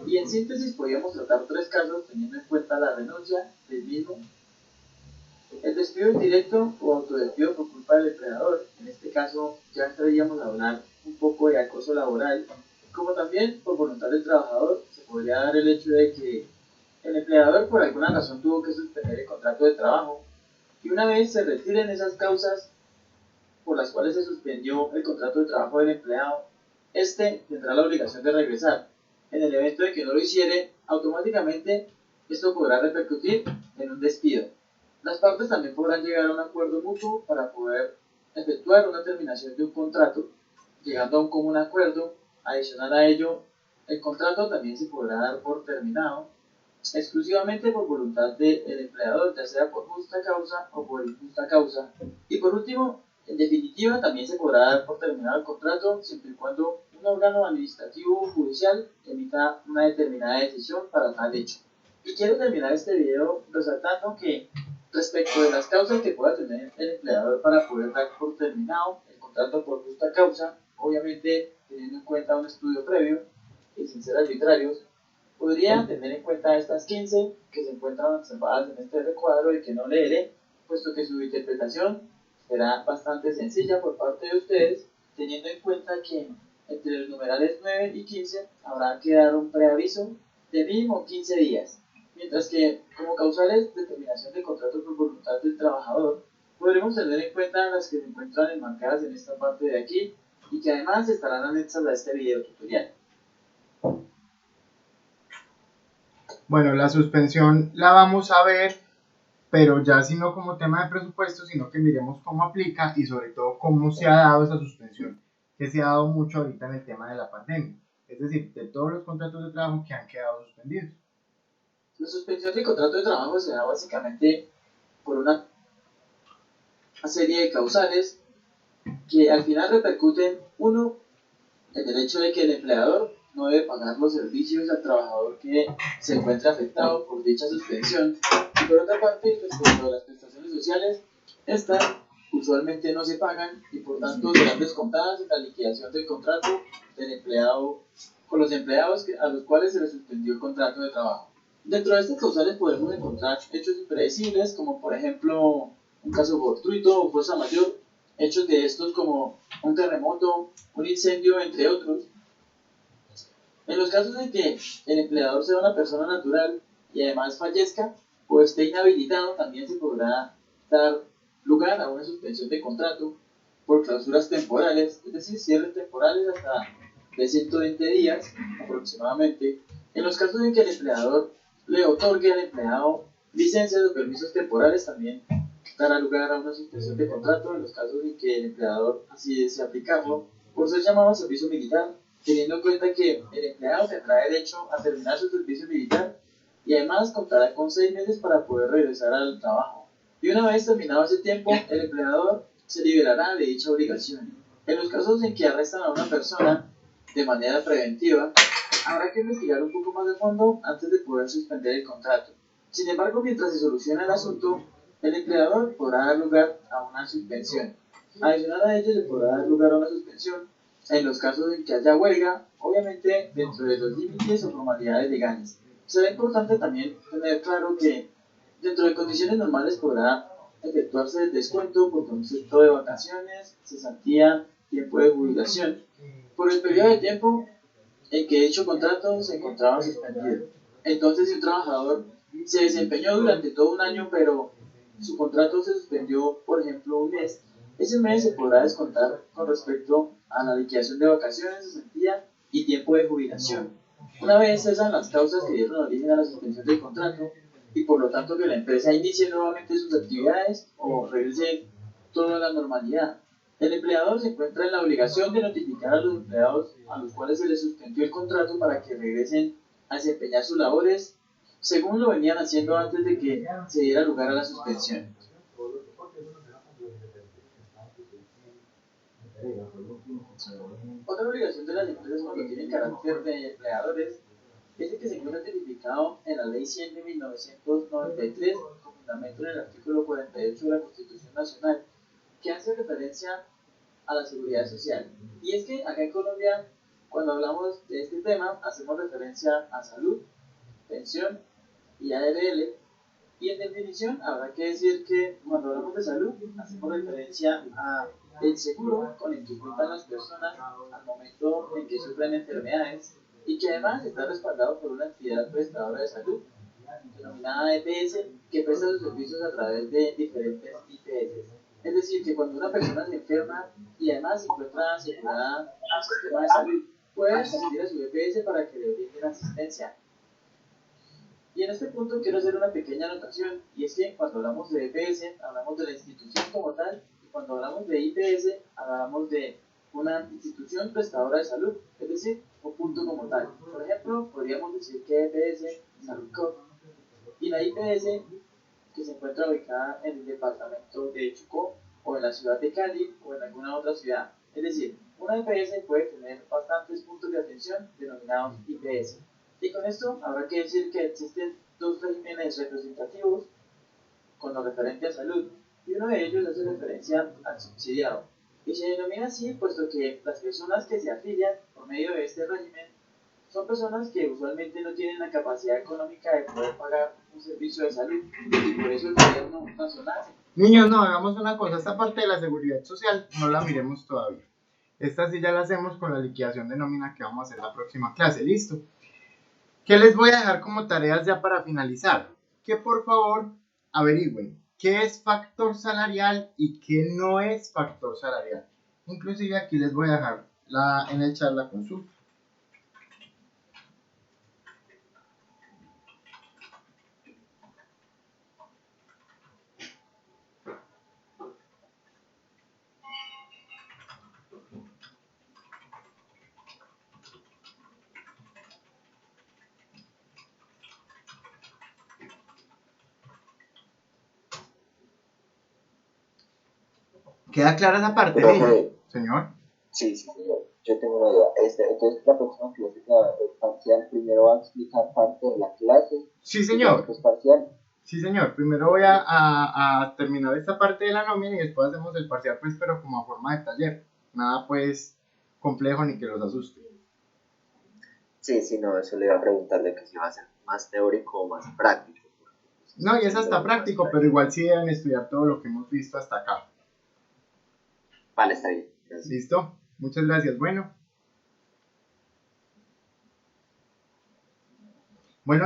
y en síntesis podríamos tratar tres casos teniendo en cuenta la renuncia del mismo, el despido indirecto o autodespido por culpa del empleador. En este caso ya entraríamos a hablar un poco de acoso laboral, como también por voluntad del trabajador se podría dar el hecho de que el empleador por alguna razón tuvo que suspender el contrato de trabajo y una vez se retiren esas causas por las cuales se suspendió el contrato de trabajo del empleado, este tendrá la obligación de regresar. En el evento de que no lo hiciere, automáticamente esto podrá repercutir en un despido. Las partes también podrán llegar a un acuerdo mutuo para poder efectuar una terminación de un contrato, llegando a un común acuerdo. Adicional a ello, el contrato también se podrá dar por terminado exclusivamente por voluntad del empleador, ya sea por justa causa o por injusta causa. Y por último, en definitiva, también se podrá dar por terminado el contrato siempre y cuando un órgano administrativo o judicial emita una determinada decisión para tal hecho. Y quiero terminar este video resaltando que respecto de las causas que pueda tener el empleador para poder dar por terminado el contrato por justa causa, obviamente teniendo en cuenta un estudio previo y sin ser arbitrarios, podría tener en cuenta estas 15 que se encuentran observadas en este recuadro y que no leeré, puesto que su interpretación será bastante sencilla por parte de ustedes, teniendo en cuenta que entre los numerales 9 y 15 habrá que dar un preaviso de mínimo 15 días, mientras que como causales de terminación de contrato por voluntad del trabajador, podremos tener en cuenta las que se encuentran enmarcadas en esta parte de aquí y que además estarán anexas a este video tutorial. Bueno, la suspensión la vamos a ver, pero ya si no como tema de presupuesto, sino que miremos cómo aplica y sobre todo cómo se ha dado esa suspensión, que se ha dado mucho ahorita en el tema de la pandemia, es decir, de todos los contratos de trabajo que han quedado suspendidos. La suspensión del contrato de trabajo se da básicamente por una serie de causales que al final repercuten, uno, en el hecho de que el empleador no debe pagar los servicios al trabajador que se encuentre afectado por dicha suspensión. Y por otra parte, respecto a las prestaciones sociales, estas usualmente no se pagan y por tanto serán descontadas en la liquidación del contrato del empleado con los empleados a los cuales se les suspendió el contrato de trabajo. Dentro de estas causales podemos encontrar hechos impredecibles, como por ejemplo un caso fortuito o fuerza mayor, hechos de estos como un terremoto, un incendio, entre otros. En los casos en que el empleador sea una persona natural y además fallezca o esté inhabilitado, también se podrá dar lugar a una suspensión de contrato por clausuras temporales, es decir, cierres temporales hasta de 120 días aproximadamente. En los casos en que el empleador le otorgue al empleado licencias o permisos temporales, también dará lugar a una suspensión de contrato en los casos en que el empleador así desee aplicarlo, por ser llamado a servicio militar, teniendo en cuenta que el empleado tendrá derecho a terminar su servicio militar y además contará con 6 meses para poder regresar al trabajo. Y una vez terminado ese tiempo, el empleador se liberará de dicha obligación. En los casos en que arrestan a una persona de manera preventiva, habrá que investigar un poco más de fondo antes de poder suspender el contrato. Sin embargo, mientras se soluciona el asunto, el empleador podrá dar lugar a una suspensión. Adicional a ello, se podrá dar lugar a una suspensión en los casos en que haya huelga, obviamente dentro de los límites o formalidades legales. Será importante también tener claro que dentro de condiciones normales podrá efectuarse el descuento por concepto de vacaciones, cesantía, tiempo de jubilación, por el periodo de tiempo en que dicho contrato se encontraba suspendido. Entonces, si un trabajador se desempeñó durante todo un año, pero su contrato se suspendió, por ejemplo, un mes, ese mes se podrá descontar con respecto a la liquidación de vacaciones, cesantía y tiempo de jubilación. Una vez cesan las causas que dieron origen a la suspensión del contrato y por lo tanto que la empresa inicie nuevamente sus actividades o regrese toda la normalidad, el empleador se encuentra en la obligación de notificar a los empleados a los cuales se les suspendió el contrato para que regresen a desempeñar sus labores según lo venían haciendo antes de que se diera lugar a la suspensión. Otra obligación de las empresas cuando tienen carácter de empleadores es el que se encuentra tipificado en la Ley 100 de 1993, con fundamento en el artículo 48 de la Constitución Nacional, que hace referencia a la seguridad social. Y es que acá en Colombia, cuando hablamos de este tema, hacemos referencia a salud, pensión y ARL. Y en definición, habrá que decir que cuando hablamos de salud, hacemos referencia a el seguro con el que cuentan las personas al momento en que sufren enfermedades y que además está respaldado por una entidad prestadora de salud, denominada EPS, que presta sus servicios a través de diferentes IPS. Es decir, que cuando una persona se enferma y además se encuentra asegurada al sistema de salud, puede asistir a su EPS para que le brinden asistencia. Y en este punto quiero hacer una pequeña anotación, y es que cuando hablamos de EPS, hablamos de la institución como tal, y cuando hablamos de IPS, hablamos de una institución prestadora de salud, es decir, un punto como tal. Por ejemplo, podríamos decir que EPS es Salud Corp, y la IPS, que se encuentra ubicada en el departamento de Chocó, o en la ciudad de Cali, o en alguna otra ciudad. Es decir, una IPS puede tener bastantes puntos de atención denominados IPS. Y con esto habrá que decir que existen 2 regímenes representativos con lo referente a salud, y uno de ellos hace referencia al subsidiado. Y se denomina así puesto que las personas que se afilian por medio de este régimen son personas que usualmente no tienen la capacidad económica de poder pagar un servicio de salud, y por eso el gobierno nacional... Niños, no, hagamos una cosa, esta parte de la seguridad social no la miremos todavía. Esta sí ya la hacemos con la liquidación de nómina que vamos a hacer la próxima clase, ¿listo? ¿Qué les voy a dejar como tareas ya para finalizar? Que por favor averigüen qué es factor salarial y qué no es factor salarial. Inclusive aquí les voy a dejar en el chat la consulta. ¿Queda clara esa parte? Señor. Sí, señor. Yo tengo una duda. Entonces, la persona que hace el parcial primero va a explicar parte de la clase. Sí, señor. Parcial. Sí, señor. Primero voy a terminar esta parte de la nómina y después hacemos el parcial, pues, pero como a forma de taller. Nada, pues, complejo ni que los asuste. Sí, no, eso le iba a preguntar de que si va a ser más teórico o más práctico. No, y es hasta práctico, pero igual sí deben estudiar todo lo que hemos visto hasta acá. Vale, está bien. Gracias. ¿Listo? Muchas gracias. Bueno,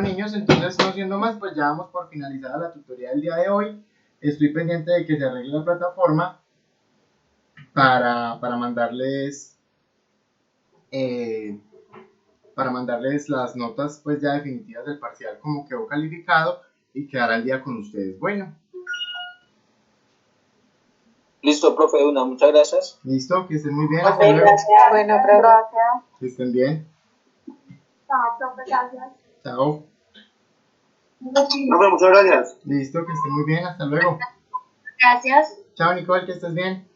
niños, entonces no siendo más, pues ya vamos por finalizada la tutoría del día de hoy. Estoy pendiente de que se arregle la plataforma para mandarles las notas pues ya definitivas del parcial como quedó calificado y quedar al día con ustedes. Bueno. Listo, profe, una, muchas gracias. Listo, que estén muy bien, Profe, hasta luego. gracias. Bueno, profe. Gracias. Que estén bien. Profe, gracias. Chao. Profe, muchas gracias. Listo, que estén muy bien, hasta luego. Gracias. Chao, Nicole, que estés bien.